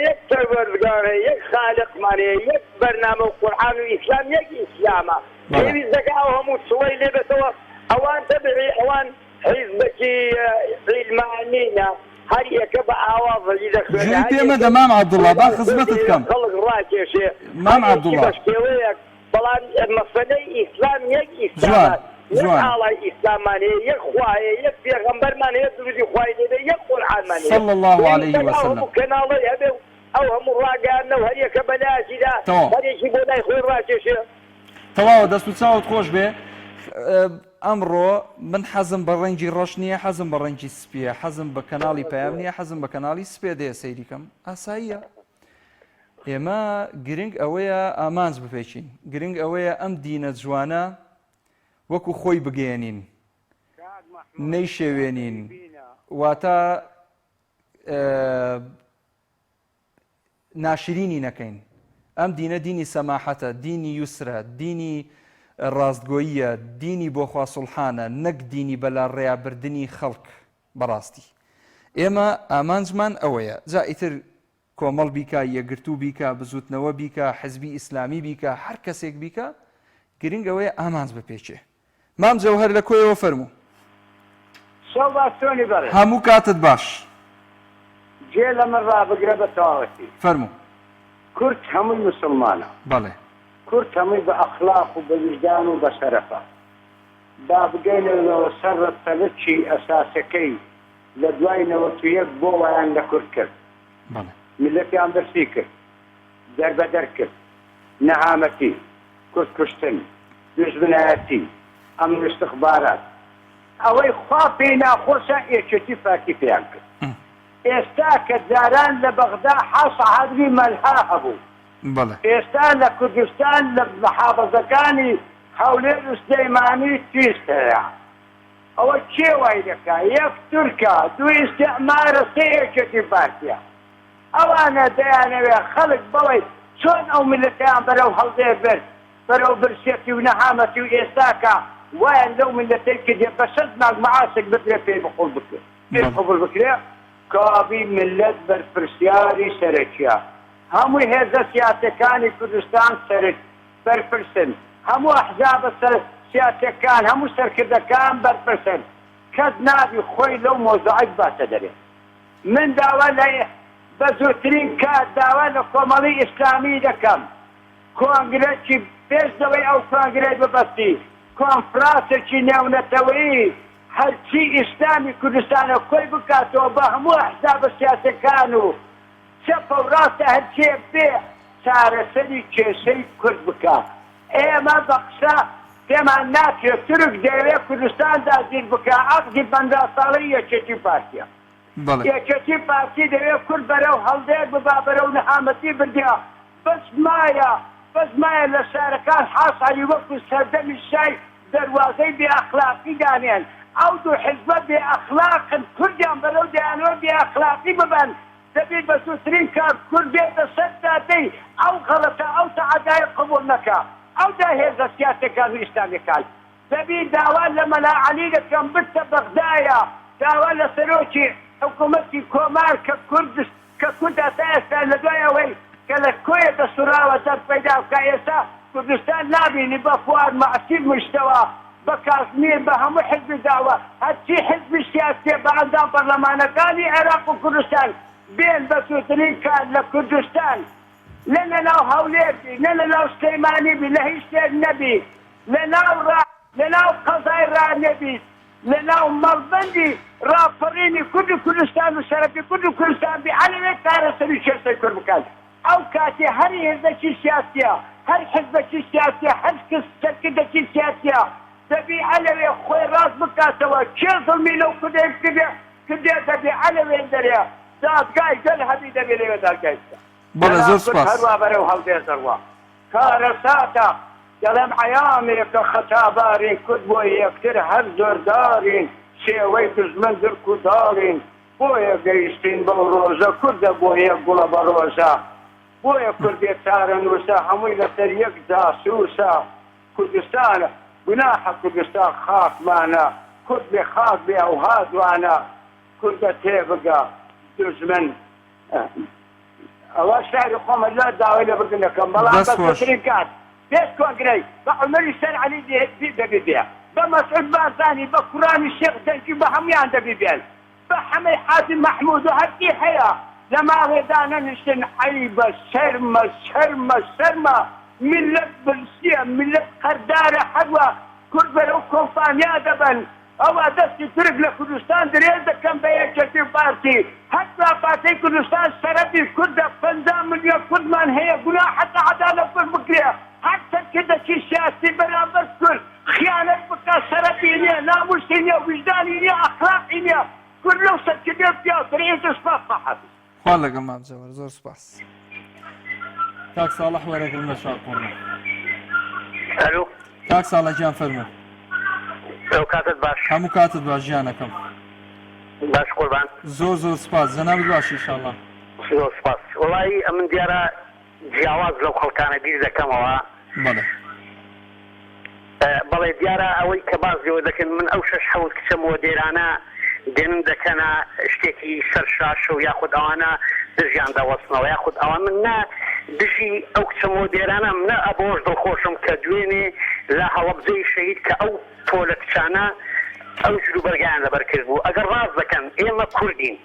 یەک پەروەردگارە یەک خالقمانەیە یەک بەرنامە و قورئان و ئیسلام یەک ئیسلامە پێویست دەکا ئەو هەموو سوەی لێبێتەوە ئەوان تەبعی ئەوان حیزبێکی عیلمانینە هەر یەکە بە ئاوازەی دەخوێنێ گوێی پێمە دە مام عەبدوڵڵا با خزمەتت بکەم خەڵک ڕاکێشێ مام عەبدوڵڵا بە شێوەیەک بەڵام مەسەلەی ئیسلام یەک ئیسلامە یەک ئاڵای ئیسلامانەیە یەک خوایە یەک پێغەمبەرمان هەیە درودی خوای لێبێ یەک قورئانمان هەیە صلی الله عليه وسلم هەموو کەناڵی هەبێ ئەو هەموو ڕاگەاندنە و هەر یەکە بەلایەکیدا هەرێکی بۆ لای خۆی ڕاکێشێ تەواوە دەست و چاوت خۆش بێ ئەمڕۆ من حەزم بە ڕەنگی ڕەش نییە حەزم بە ڕەنگی سپیە حەزم بە کەناڵی پەیام نییە حەزم بە کەناڵی سپێدەیە سەیریکەم ئاساییە ئێمە گرنگ ئەوەیە ئامانج بپێچین گرنگ ئەوەیە ئەم دینە جوانە وەکو خۆی بگەێنین نەیشێوێنین واتە ناشرینی نەکەین ئەم دینە دینی سەماحەتە دینی یوسرە دینی ڕاستگۆییە دینی بۆ خوا سوڵحانە نەک دینی بەلا ڕێیابردنی خەڵک بەڕاستی ئێمە ئامانجمان ئەوەیە جا ئیتر کۆمەڵ بیکە یەکگرتو بیکە بزوتنەوە بیکە حزبی ئیسلامی بیکە هەر کەسێک بیکە گرنگ ئەوەیە ئامانج بپێچێ مام جەوهەر لە کۆیەوە فەرموو هەموو کاتت باش جێ لە من ڕابگرە بە تەواوەتی فەرموو کورد هەمووی مسلمانە بەڵێ کورد هەمووی بە ئەخلاق و بە وجدان و بە شەرەفە با بگەینەوە سەر ڕەتەلەکی ئەساسەکەی لە دوای نەوەتویەک بۆ وایان لە کورد کرد ملەتیان دەرسی کرد دەربەدەر کرد نەهامەتی کورد کوشتن دژمنایەتی ئەمن استخبارات ئەوەی خوا پێی ناخۆشە ئێچەتی فاکی پێیان کرد ئێستا کە جاران لە بەغدا حەسەحەدری مەلها هەبوو ئێستا لە کوردستان لە محافەزەکانی هەولێر و سلەیمانی تویست هەیە ئەوە کێ وای دەکا یەک تورکە دوو ئیستیعمارە سێ ئێچەتی فاکیە ئەوانە دەیانەوێ خەڵک بڵێ چۆن ئەو ملەتیان بەرەو هەڵدێ برد بەرەو برسێتی و نەهامەتی و ئێستاکە وایان لەو ملەتەی کردێ بە سەد مانگ مەعاسێک بدرێ پێی بقوڵ بکرێ پێی قبول بکرێ کابی ملت بەرپرسیاری سەرەکیە هەمووی هێزە سیاسەکانی کوردستان بەرپرسن هەموو ئەحزابە سیاسەکان هەموو سەرکردەکان بەرپرسن کەس نابی خۆی لەو مۆزوعەت باتە دەرێ من داوا لە بە زووترین کات داوا لە کۆمەڵی ئیسلامی دەکەم کۆنگرێکی پێشەوەی ئەو کۆنگرێت ببەستی کۆنفرانسێکی نێونەتەوەیی هەرچی ئیسلامی کوردستانە کۆی بکاتەوە بە هەموو ئەحزابە سیاسەکان و چەپە و ڕاستە هەرچێ بێ چارەسەری کێشەی کورد بکات ئێمە بە قسە پێمان ناکرێت ترک دەوێت کوردستان داگیر بکە عەقدی 50 ساڵەی یەکێتی پارتیە یەکێتی پارتی دەوێت کورد بەرەو هەڵدێر ببا بەرەو نەهامەتی بردیا بەس مایە لە شارەکان حاساری وەکو سەردەمی شای دەواازەی بێ ئەخلاقی دانێن ئەو دوو حزبە بێ ئەخلاقن کوردیان بەرەو دەیانەوە بێ ئەخلاقی ببن دەبێت بە سووترین کار کورد بێتە سەر دادەی ئەو غەڵەتە ئەو تەعادای قبول نەکا ئەو داهێزە سیاسەکان و ئیسلامیەکان دەبێت داوا لە مەلا عەلی دەکەم بتە بەغدایە داوا لە سەرۆکی حکوومەتی کۆمار کە کورد تا ئێستا لە دوای ئەوەی کە لە کۆیە دەسوراوە دەر پەیدا بکە ئێستا کوردستان نابینی بە فواد مەعسیر مشتەوە بە کازمیر بە هەموو حزبی داوە هەرچی حزبی سیاسی بە ئەندام پەرلەمانەکانی عێراق و کوردستان بێن بە سووترین کار لە کوردستان لە لەناو هەولێربی لە لەناو سلەیمانی بی لە هیچ شتێک نەبی لەناو قەزای ڕانەبی لەناو مەڵبەندی ڕاپەڕینی کورد و کوردستان و شەرەفی کورد و کوردستان بی عەلەوێت چارەسەری کێشەی کورد بکات ئەو کاتێ هەر هێزەکی سیاسیە هەر حزبەکی سیاسیە هەر سەرکردەکی سیاسیە دەبی عەلەوێ خۆی ڕاست بکاتەوە کێ زڵمی لەو کوردێک کردێ دەبی عەلەوێ دەرێ دادگای گەل هەبی دەبێ لەوێ دادگای بەڵێ زۆر سوپاس هەروە بەرەو هەڵدێر دەڕوا کارە ساتە دەڵێم عەیامێکە خەتابارین کورد بۆ یەکتر هەر زۆردارین شێوەی دژمن زرک و داڵین بۆیە گەیشتین بەو ڕۆژە کوردە بۆ یەک گوڵە بە ڕۆژە بۆیە کوردێ چارە نووسە هەمووی لەسەر یەک جاسووسە کوردستانە گوناحە کوردستان خاکمانە کورد بێ خاک بێ ئەوها دوانە کوردە تێبگە دژمن ئەوە شاری خۆمە لە داوای لە بردن دەکەم بەڵام بەسەرین کات پێش کۆنگرەی بە عومەری سەر عەلی دەبی بێ بە مەسعود بارزانی بە کوڕانی شێخ دەنگی بە هەمویان دەبی بێن بە حەمەی حاتم مەحموود و هەرکی هەیە لە ماوێدا نەنیشتن عەیبە شەرمە ملت برسیە ملت قەردارە هەروە کورد بەرەو کۆمپانیا دەبن ئەوە دەستی ترک لە کوردستان درێژ دەکەم بە یەکێتی پارتی هەتا پارتەی کوردستان سەرەتی کوردە 50 ملیۆن کوردمان هەیە گوناحە عەدالەت کورد بکرێ هەر سەرکردەکی سیاسی بەرامبەر کورد خیانەت بکە سەرەتی نییە ناموسی نییە وجدانی نییە ئەخلاقی نییە کورد لەو سەرکردێ پیاوترێژە سپاس بەحەفیز خوا لەگەڵ مام جەوەر زۆر سپاس کاک ساڵح وەرەگرن لە شاقۆڕە ئەلۆ کاک ساڵح گیان فەرموو ئەو کاتت باش هەموو کاتت باش گیانەکەم باش قوربان زۆر سپاس جەنابت باشی ئینشاءڵڵا زۆر سپاس وەڵی ئەمن دیارە جیاواز لەو خەڵکانە بیر دەکەمەوە بەڵێ دیارە ئەوەی کە بازیەوە دەکەن من ئەو 6-7 کچە مۆدێرانە دێنم دەکەنە شتێکی سەرشاشە و یاخود ئەوانە دژیان دەوەستنەوە یاخود ئەوە من نا دژی ئەو کچە مۆدێرانە منە ئەبۆش دڵخۆشم کە دوێنێ لە هەڵەبجەی شەهید کە ئەو تۆلە کچانە ئەو جلوبەرگیان لەبەر کرد بوو ئەگەر ڕاست دەکەن ئێمە کوردین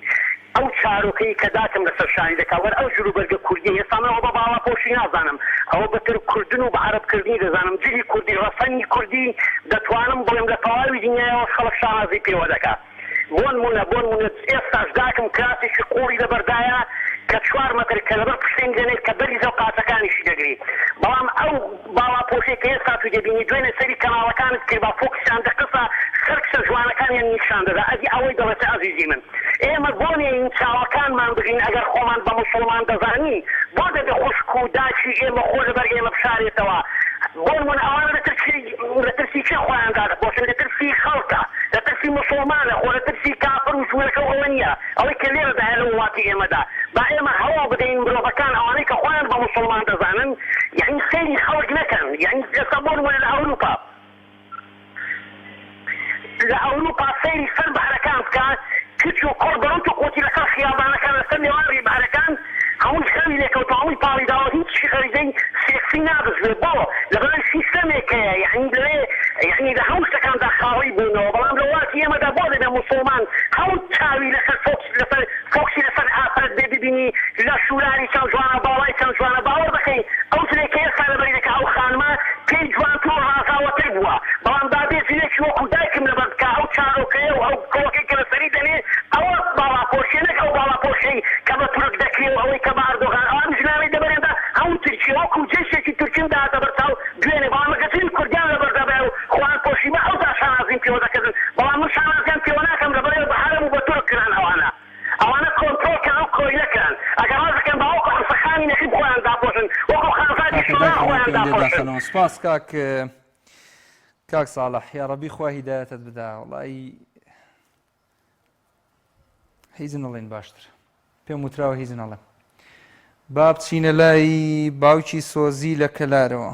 ئەو چارۆکەی کە داکەم لەسەر شانی دەکاوەر ئەو جلوبەرگە کوردی ئێستانەوە بە باڵاپۆشی نازانم ئەوە بەتر کوردن و بە عەرەبکردنی دەزانم جلی کوردی ڕەسەنی کوردی دەتوانم بۆیم لە تەواوی دنیایەوە خەڵک شانازی پێوە دەکات بۆن مونە ئێستاش داکەم کراسێکی قوڵی لەبەردایە کە 4 مەتر کە لەبەر پشتین دێنێت کە بەری زەو قاتەکانیشی دەگری بەڵام ئەو باڵاپۆشەی کە ئێستا تو دەبینی دوێنێ سەری کەناڵەکانت کرد با فۆکسیان دەقسە سەر کچە جوانەکانیان نیشان دەدا ئەدی ئەوەی دەڵێتە ئەزیزی من ئێمە بۆنێ این چاوەکانمان بگرین ئەگەر خۆمان بە موسڵمان دەزانی بۆ دەبێ خوشک و داچی ئێمە خۆ لەبەر ئێمە بشارێتەوە بۆن من ئەوانە لە ترسی چه خۆیاندا دەپۆشن لە ترسی خەڵکە لە ترسی موسڵمانە خۆ لە ترسی کافر و شوێنەکە ئەوە نییە ئەوەی کە لێرەدا هەیە لە وڵاتی ئێمەدا با ئێمە هەوا بدەین مرۆڤەکان ئەوانەی کە خۆیان بە موسڵمان دەزانن یعنی سەیری خەڵک نەکەن یعنی ئێستا بۆن وەرە لە ئەوروپا سەیری سەر بەحرەکان بکە کچ و کۆڕ بەڕوت و قوتی لەسەر خیابانەکان لەسەر نێوانی بەحرەکان هەمووی خەوی لێکەوتە هەمووی پاڵی داوە هیچی خەریدەی سێکسی نابزوێ بۆ لەبەر سیستەمێکەیە یعنی لەوێ یعنی لە هەموو شتەکاندا خاوەی بوونەوە بەڵام لە وڵاتی ئێمەدا بۆ دەبێ موسڵمان هەموو چاوی لەسەر فۆکسی لەسەر ئافرەت بێ ببینی لە شولاری چەند جوانە باڵای چەند جوانە باوەڕ بکەی ئەو جلێکە ئێستا لەبەری دەکا ئەو خانمە پێی جوانتر و ڕازاوەتر بووە بەڵام دابێ جلێکی وەکو دایکم لەبەر بکە ئەو چارۆکەیە و ئەو کۆڵەکەی کە لەسەری دەنێ ئەوە باڵاپۆشیە نەک ئەو باڵاپۆشەی کە بە تورک دەکرێ و ئەوەی کە بە ئەردۆغان ئەوان ژناوی دەبەرێندا هەموو کۆمەڵکەم لێداخەنەوە. سپاس کاک ساڵح، یا ڕەبی خوا هیدایەتت بدا. وەڵی هیچ نەڵێن باشتر، پێم وتراوە هیچ نەڵێم. با بچینە لای باوکی سۆزی لە کەلارەوە.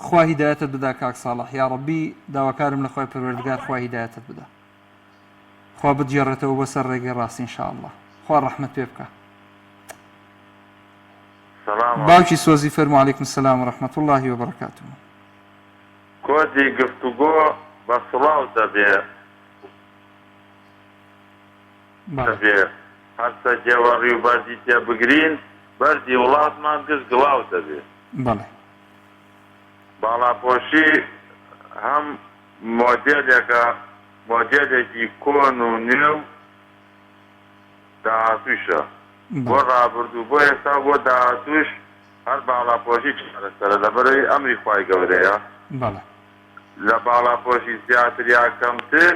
خوا هیدایەتت بدا کاک ساڵح، یا ڕەبی داواکارم لە خوای پەروەردگار خوا هیدایەتت بدا، خوا بتجێڕێتەوە بەسەر ڕێگەی ڕاستی ئینشاءالله، خوا ڕەحمەت پێ بکە. باوکی سۆزی فەرموو عەلەیکم سەلام وەڕەحمەتوڵڵاهی وەبەرەکاتوه. کۆدی گفتوگۆ بە سڵاو دەبێ هەرچە جێوەڕی و بەردی تێ بگرین بەردی وڵاتمان گشت گڵاو دەبێ. بەڵێ باڵاپۆشی هەم مۆدێلێکی کۆن و نوێو داهاتووشە بۆ ڕابردوو بۆ ئێستا بۆ داهاتووش هەر باڵاپۆشی چارەسەرە لەبەرەوەی ئەمری خوای گەورەیە. لە باڵاپۆشی زیاتر یا کەمتر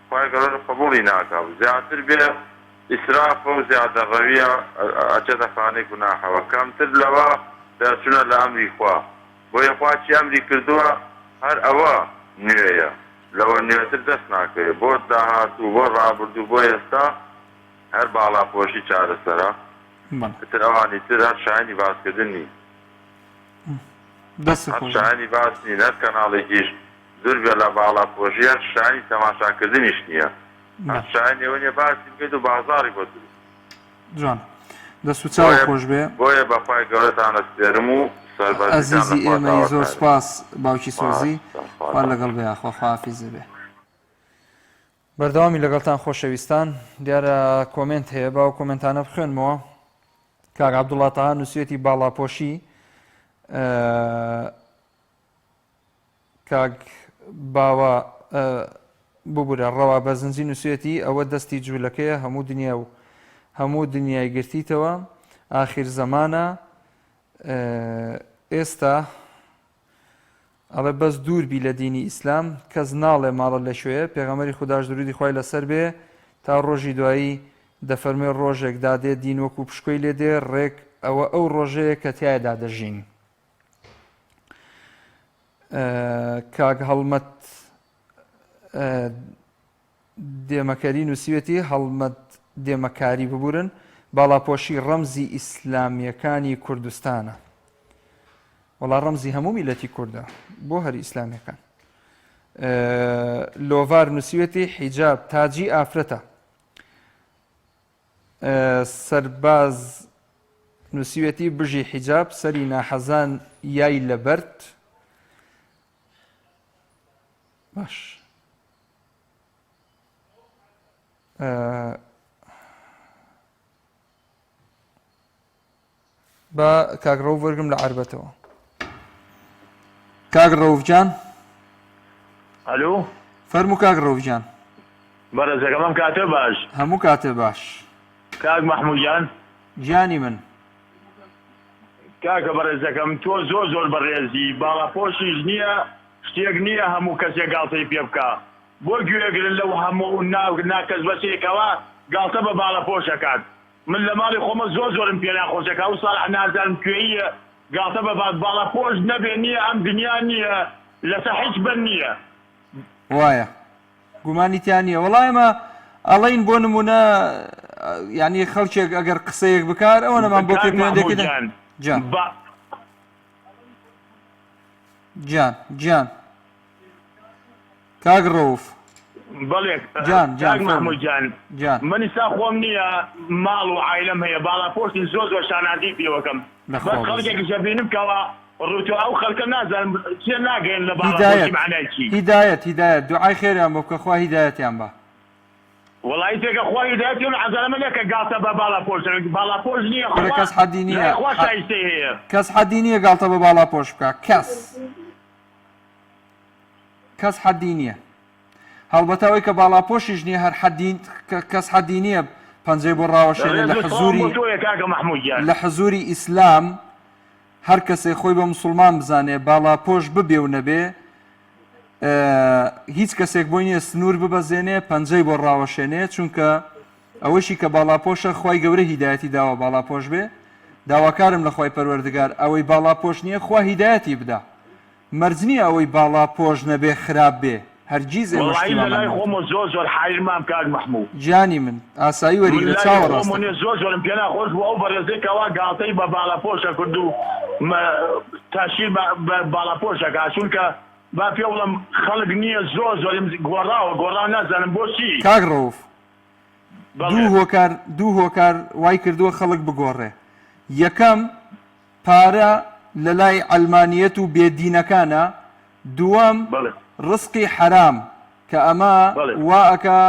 خوای گەورە قبوڵی ناکات، زیاتر بێ ئیسراف و زیادەڕەویە ئەچێتە خانەی گوناحەوە، کەمتر لەوە دەچونە لە ئەمری خوا. بۆیە خوا چی ئەمری کردووە هەر ئەوە نوێیە، لەوە نوێتر دەست ناکەوێت. بۆ داهاتوو بۆ ڕابردوو بۆ ئێستا هەر باڵاپۆشی چارەسەرە، تر ئەوانی تر هەر شایانی باسکردن نی، هەر شایانی باس نین، هەر کەناڵێکیش دوور بێ لە باڵاپۆشی هەر شایانی تەماشاکردنیش نییە، هەر شایانی ئەوە نیە باسی بکەیت و بازاری بۆ دروست. جوان دەست و چاو خۆش بێ. بۆیە بەخوای گەورەتان ئەسپێرم و عزیزی ئێمەی زۆر سپاس باوکی سۆزی، خوا لەگەڵ بێ، خوا حافیزە بێ. بەردەوامی لەگەڵتان خۆشەویستان. دیارە کۆمنت هەیە، باو کۆمنتانە بخوێنمەوە. کاک عەبدوڵڵا تەها نووسێتی باڵاپۆشی، کاک باوە ببوورە ڕەوا بەزنجی نووسێتی ئەوە دەستی جوولەکەیە هەموو دنیا و هەموو دنیای گرتیتەوە، ئاخیر زەمانە ئێستا ئەڵێ بەس دووربی لە دینی ئیسلام، کەس ناڵێ ماڵە لەشوێ. پێغەمبەری خوداش درودی خوای لەسەر بێ تا ڕۆژی دوایی دەفەرمێ ڕۆژێک دادێ دین وەکو پشکۆی لێ دێ ڕێک ئەوە ئەو ڕۆژەیە کە تایەدا دەژین. کاک هەڵمەت دێمەکاری نووسیوێتی، هەڵمەت دێمەکاری ببورن، باڵاپۆشی ڕەمزی ئیسلامیەکانی کوردستانە. وەڵا ڕەمزی هەموو میلەتی کووردە بۆ هەر ئیسلامیەکان. لۆڤار نووسیوێتی حیجاب تاجی ئافرەتە. سەرباز نووسیوێتی بژی حیجاب سەری ناحەزان یای لەبەرد. باش با کاک ڕەوف وەرگم لە عەربەتەوە. کاک ڕەوفجان ئەلۆ فەرموو کاک ڕەوفجان. بەڕێزەکەمم کاتە باش. هەموو کاتە باش. کاک مەحموودجان گیانی من. کاکە بەڕێزەکەم تۆ زۆر بەڕێزی، باڵاپۆشیش نییە، شتێک نییە هەموو کەسێک گاڵتەی پێ بکە. بۆ گوێگرن لەو هەموو ناکەس بەسێکەوە گاڵتە بە باڵاپۆشەکات. من لە ماڵی خۆمە زۆرم پێ ناخۆشەکە و ساڵح نازانم کوێیە گاڵتە بە باڵاپۆش نەبێ نییە، ئەم دنیا نییە، لەسەر هیچ بەر نییە. وایە گومانی تیان نییە. وەڵای ئێمە ئەڵین بۆ نمونە یعنی خەڵکێک ئەگەر قسەیەک بکار ئەوە نەمان بۆ پێکردن. جان کاک ڕەوف. بەڵێ کاک مەحموودجان، من ئێستا خۆم نییە ماڵ و عایلەم هەیە، باڵاپۆشتی زۆر شانازی پێوەکەم. بەس خەڵکێکیشە بینم کەەوە ڕوتو ئەو خەڵکە نازانم چێ ناگەین لە باڵاپۆشی معنای چی. هیدایەت دوعای خێریان بۆ بکە خوا هیدایەتیان بە. وڵی تێکە خوا هیدایەتیان عەزەرەمە لێکە گاڵتە بە باڵاپۆش نییە، کەس حەدی نییە، خوا شایستەی هەیە، کەس حەدی نییە گاڵتە بە باڵاپۆش بکە، کەس حەدی نییە. هەڵبەتە ئەوەی کە باڵاپۆشیش نییە هەر کەس حەدی نییە پەنجەی بۆ ڕاوەشێنێ لە حزوری ئیسلام. هەر کەسێک خۆی بە موسڵمان بزانێ باڵاپۆش ببێ و نەبێ، هیچ کەسێک بۆی نییە سنوور ببەزێنێ پەنجەی بۆ ڕاوەشێنێ، چونکە ئەوەشی کە باڵاپۆشە خوای گەورە هیدایەتی داوە باڵاپۆش بێ. داواکارم لە خۆی پەروەردگار ئەوەی باڵاپۆش نییە خوا هیدایەتی بدا مەرج نییە ئەوەی باڵاپۆش نەبێ خراپ بێ هەرگیز ئێمە لای خۆم زۆر حیرمام کاک محموود گیانی من ئاسایی وەریگرە چاوەڕاستە زۆر زۆرم پێ ناخۆش بوو ئەو بەڕێزێکەوە گاڵتەی بە باڵاپۆشە کرد و تاشیر بە باڵاپۆشەکە چونکە با پێ وڵم خەڵک نییە زۆرم گۆڕاوە نازانم بۆچی کاک ڕەوف دوو هۆکار وای کردووە خەڵک بگۆڕێ یەکەم پارە لە لای ئەلمانیەت و بێدینەکانە دووەم ڕزقی حرام کە ئەمە واکە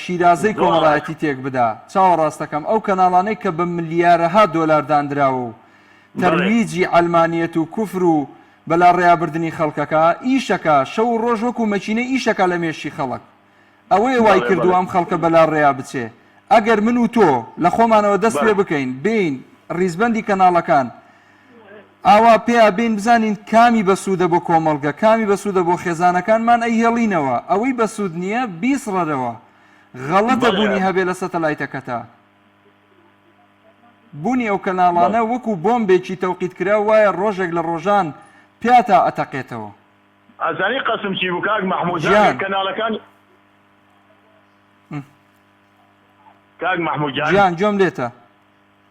شیرازەی کۆمەڵایەتی تێک بدا چاوەڕاستەکەم ئەو کەناڵانەی کە بە ملیارەها دۆلار دانراوە و تەرویجی ئەلمانیەت و کوفر و بەلا ڕێیابردننی خەڵکەکە ئیشەکە شەو و ڕۆژ وەکو مەچینە ئیشەکە لە مێشی خەڵک ئەوەی وای کردو ئەم خەڵکە بەلا ڕێیا بچێ ئەگەر من و تۆ لە خۆمانەوە دەست پێ بکەین بین ڕیزبەندی کەناڵەکان ئاوا پێیا بین بزانین کامی بەسوودە بۆ کۆمەڵگە کامی بەسوودە بۆ خێزانەکانمان ئەیهێڵینەوە ئەوەی بەسوود نییە بیسڕەرەوە غەڵەتە بوونی هەبێ لە سەتەلایتەکەتا بوونی ئەو کەناڵانە وەکو بۆمبێکی تەوقیت کرا وایە ڕۆژێک لە ڕۆژان پیاتا ئەتەقێتەوە ئەزانی قەسم چی بوو کاک محموود کەناڵەکان کاک محموود گیان جۆم لێتە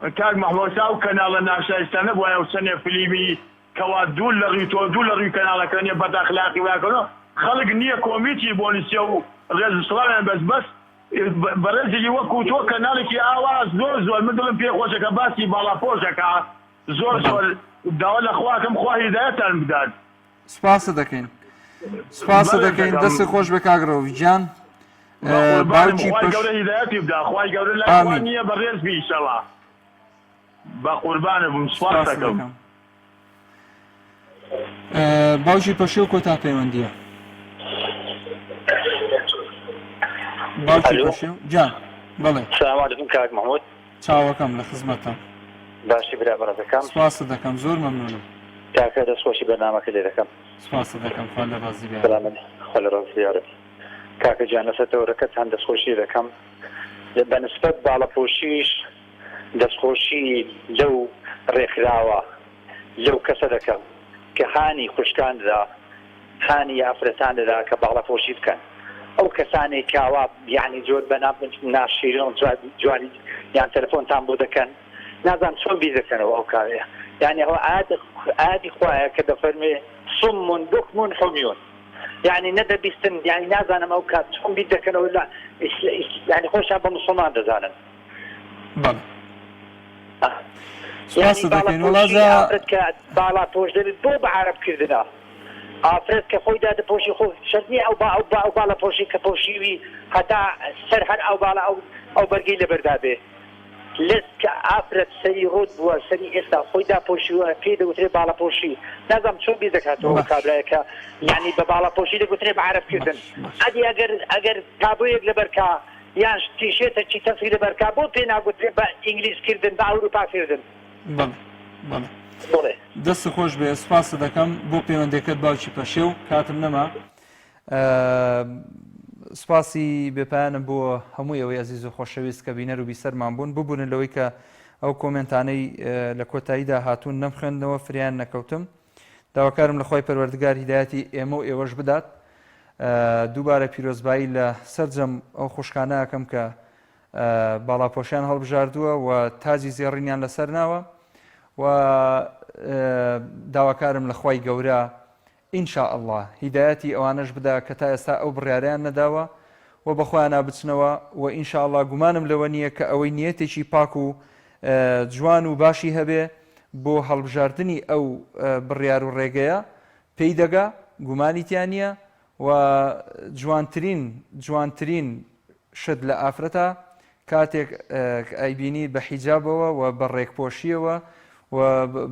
کاک محمۆسا و کەناڵە ناشایستانە بۆیە و سنێ فلیمی کەوا دوو لە ڕووی کەناڵەکەنیە بەداخلاقی واکەنەوە خەڵک نییە کۆمیتی بۆ نووسێ و ڕێزسڵامیان بەس بەڕێزێکی وەکو تۆ کەناڵێکی ئاواز زۆر من دڵم پێ خۆشەکە باسی باڵاپۆشەکە زۆر داوا لە خواکەم خوا هیدایەتان بدات سپاسە دەکەین دەستی خۆش بە کاگرەوە گیان باوکی گەورە هیدایەتی بدا خوای گەورە لای نییە بەڕێز بیشەوە با قوربانە بووم سپاس دەکەم باوکی پەشێو کۆتا پەیوەندیە باوکی پەشێو جان بەڵێ سلام علیکم کاک محمود چاوەکەم لە خزمەتە باشی برابر دەکەم سپاسە دەکەم زۆر مەمنونم کاکە دەستخۆشی بەرنامەکە لێ دەکەم سپاسە دەکەم خوا لە ڕازی بێ خوا لە ڕازی بیارێت کاکە گیان لەسەرتەوەرەکەت هەند دەستخۆشی دەکەم بەنسبەت باڵەپۆشیش دەستخۆشی لەو ڕێکراوە لەو کەسە دەکەم کە هانی خوشکاندا هانی یافرەتاندا کە باڵەپۆشی بکەن ئەو کەسانێک کاوا یعنی زۆر بەنام ناشیرن جوانی یان تەلەفۆنتان بۆ دەکەن نازان چۆن بی دەکەنەوە ئەو کارەیە یعنی ئەوە عادی خوایە کە دەفەرمێ صم بكم حمي يعني ندى بيستن يعني نازانا موكات هم بيدك انا ولا يعني خوش ابو مسلمان دزانا بله يعني بالا افرد بالا بوش بو بعرب كردنا افرد كخوي داد بوشي خو شدني او بالا بوشي كبوشي حتى سرحن او بالا او برقي لبردابه لسك افرد سيرود بو سني اسا خوي دا بوشي كيده وتري بالا بوشي لازم شو بيدك هاتو كابلاك يعني ببالا بوشي دك وتري بعرب كردن ادي اگر تابويك لبركا يعني تيشيرت چی تصویر برکا بو پینا گوتری با انگلیس کردن با اروپا کردن بله دەست خۆش بێ سپاس دەکەم بۆ پەیوەندەکەت باوکی پەشێو کاتم نەما سپاسی بێپایانم بۆ هەمووی ئەوەی ئەزیز و خۆشەویست کە بینەر و بیسەرمان بوون ببوونن لەوەی کە ئەو کۆمنتانەی لە کۆتاییدا هاتوون نەمخوێندنەوە فریان نەکەوتم داواکارم لە خۆی پەروەردگار هیدایەتی ئێمە و ئێوەش بدات دووبارە پیرۆزبایی لە سەرجەم ئەو خوشکانەکەم کە باڵاپۆشیان هەڵبژاردووە و تاجی زێڕینیان لەسەر ناوە و داواکارم لە خوای گەورە ئینشاء الله هیدایەتی ئەوانەش بدا کە تا ئێستا ئەو بڕیاریان نەداوە و بەخۆیان نابچنەوە و ئینشاء الله گومانم لەوە نییە کە ئەوەی نیەتێکی پاک و جوان و باشی هەبێ بۆ هەڵبژاردننی ئەو بڕیار و ڕێگەیە پێی دەگا گومانیتیان نییە و جوانترین شت لە ئافرەتە کاتێک ئەیبینی بە حیجابەوە و بە ڕێکپۆشیەوە و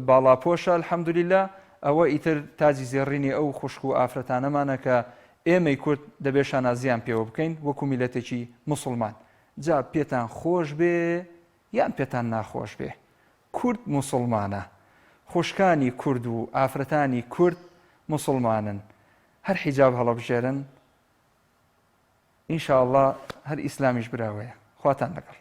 باڵاپۆشە الحەمدولله ئەوە ئیتر تاجی زێڕینی ئەو خوشک و ئافرەتانەمانە کە ئێمەی کورد دەبێ شانازیان پێوە بکەین وەکو میلەتێکی موسڵمان جا پێتان خۆش بێ یان پێتان ناخۆش بێ کورد موسڵمانە خوشکانی کورد و ئافرەتانی کورد موسڵمانن هەر حیجاب هەڵەبژێرن ئینشاء الله هەر ئیسلامیش براوەیە خواتان لەگەڵ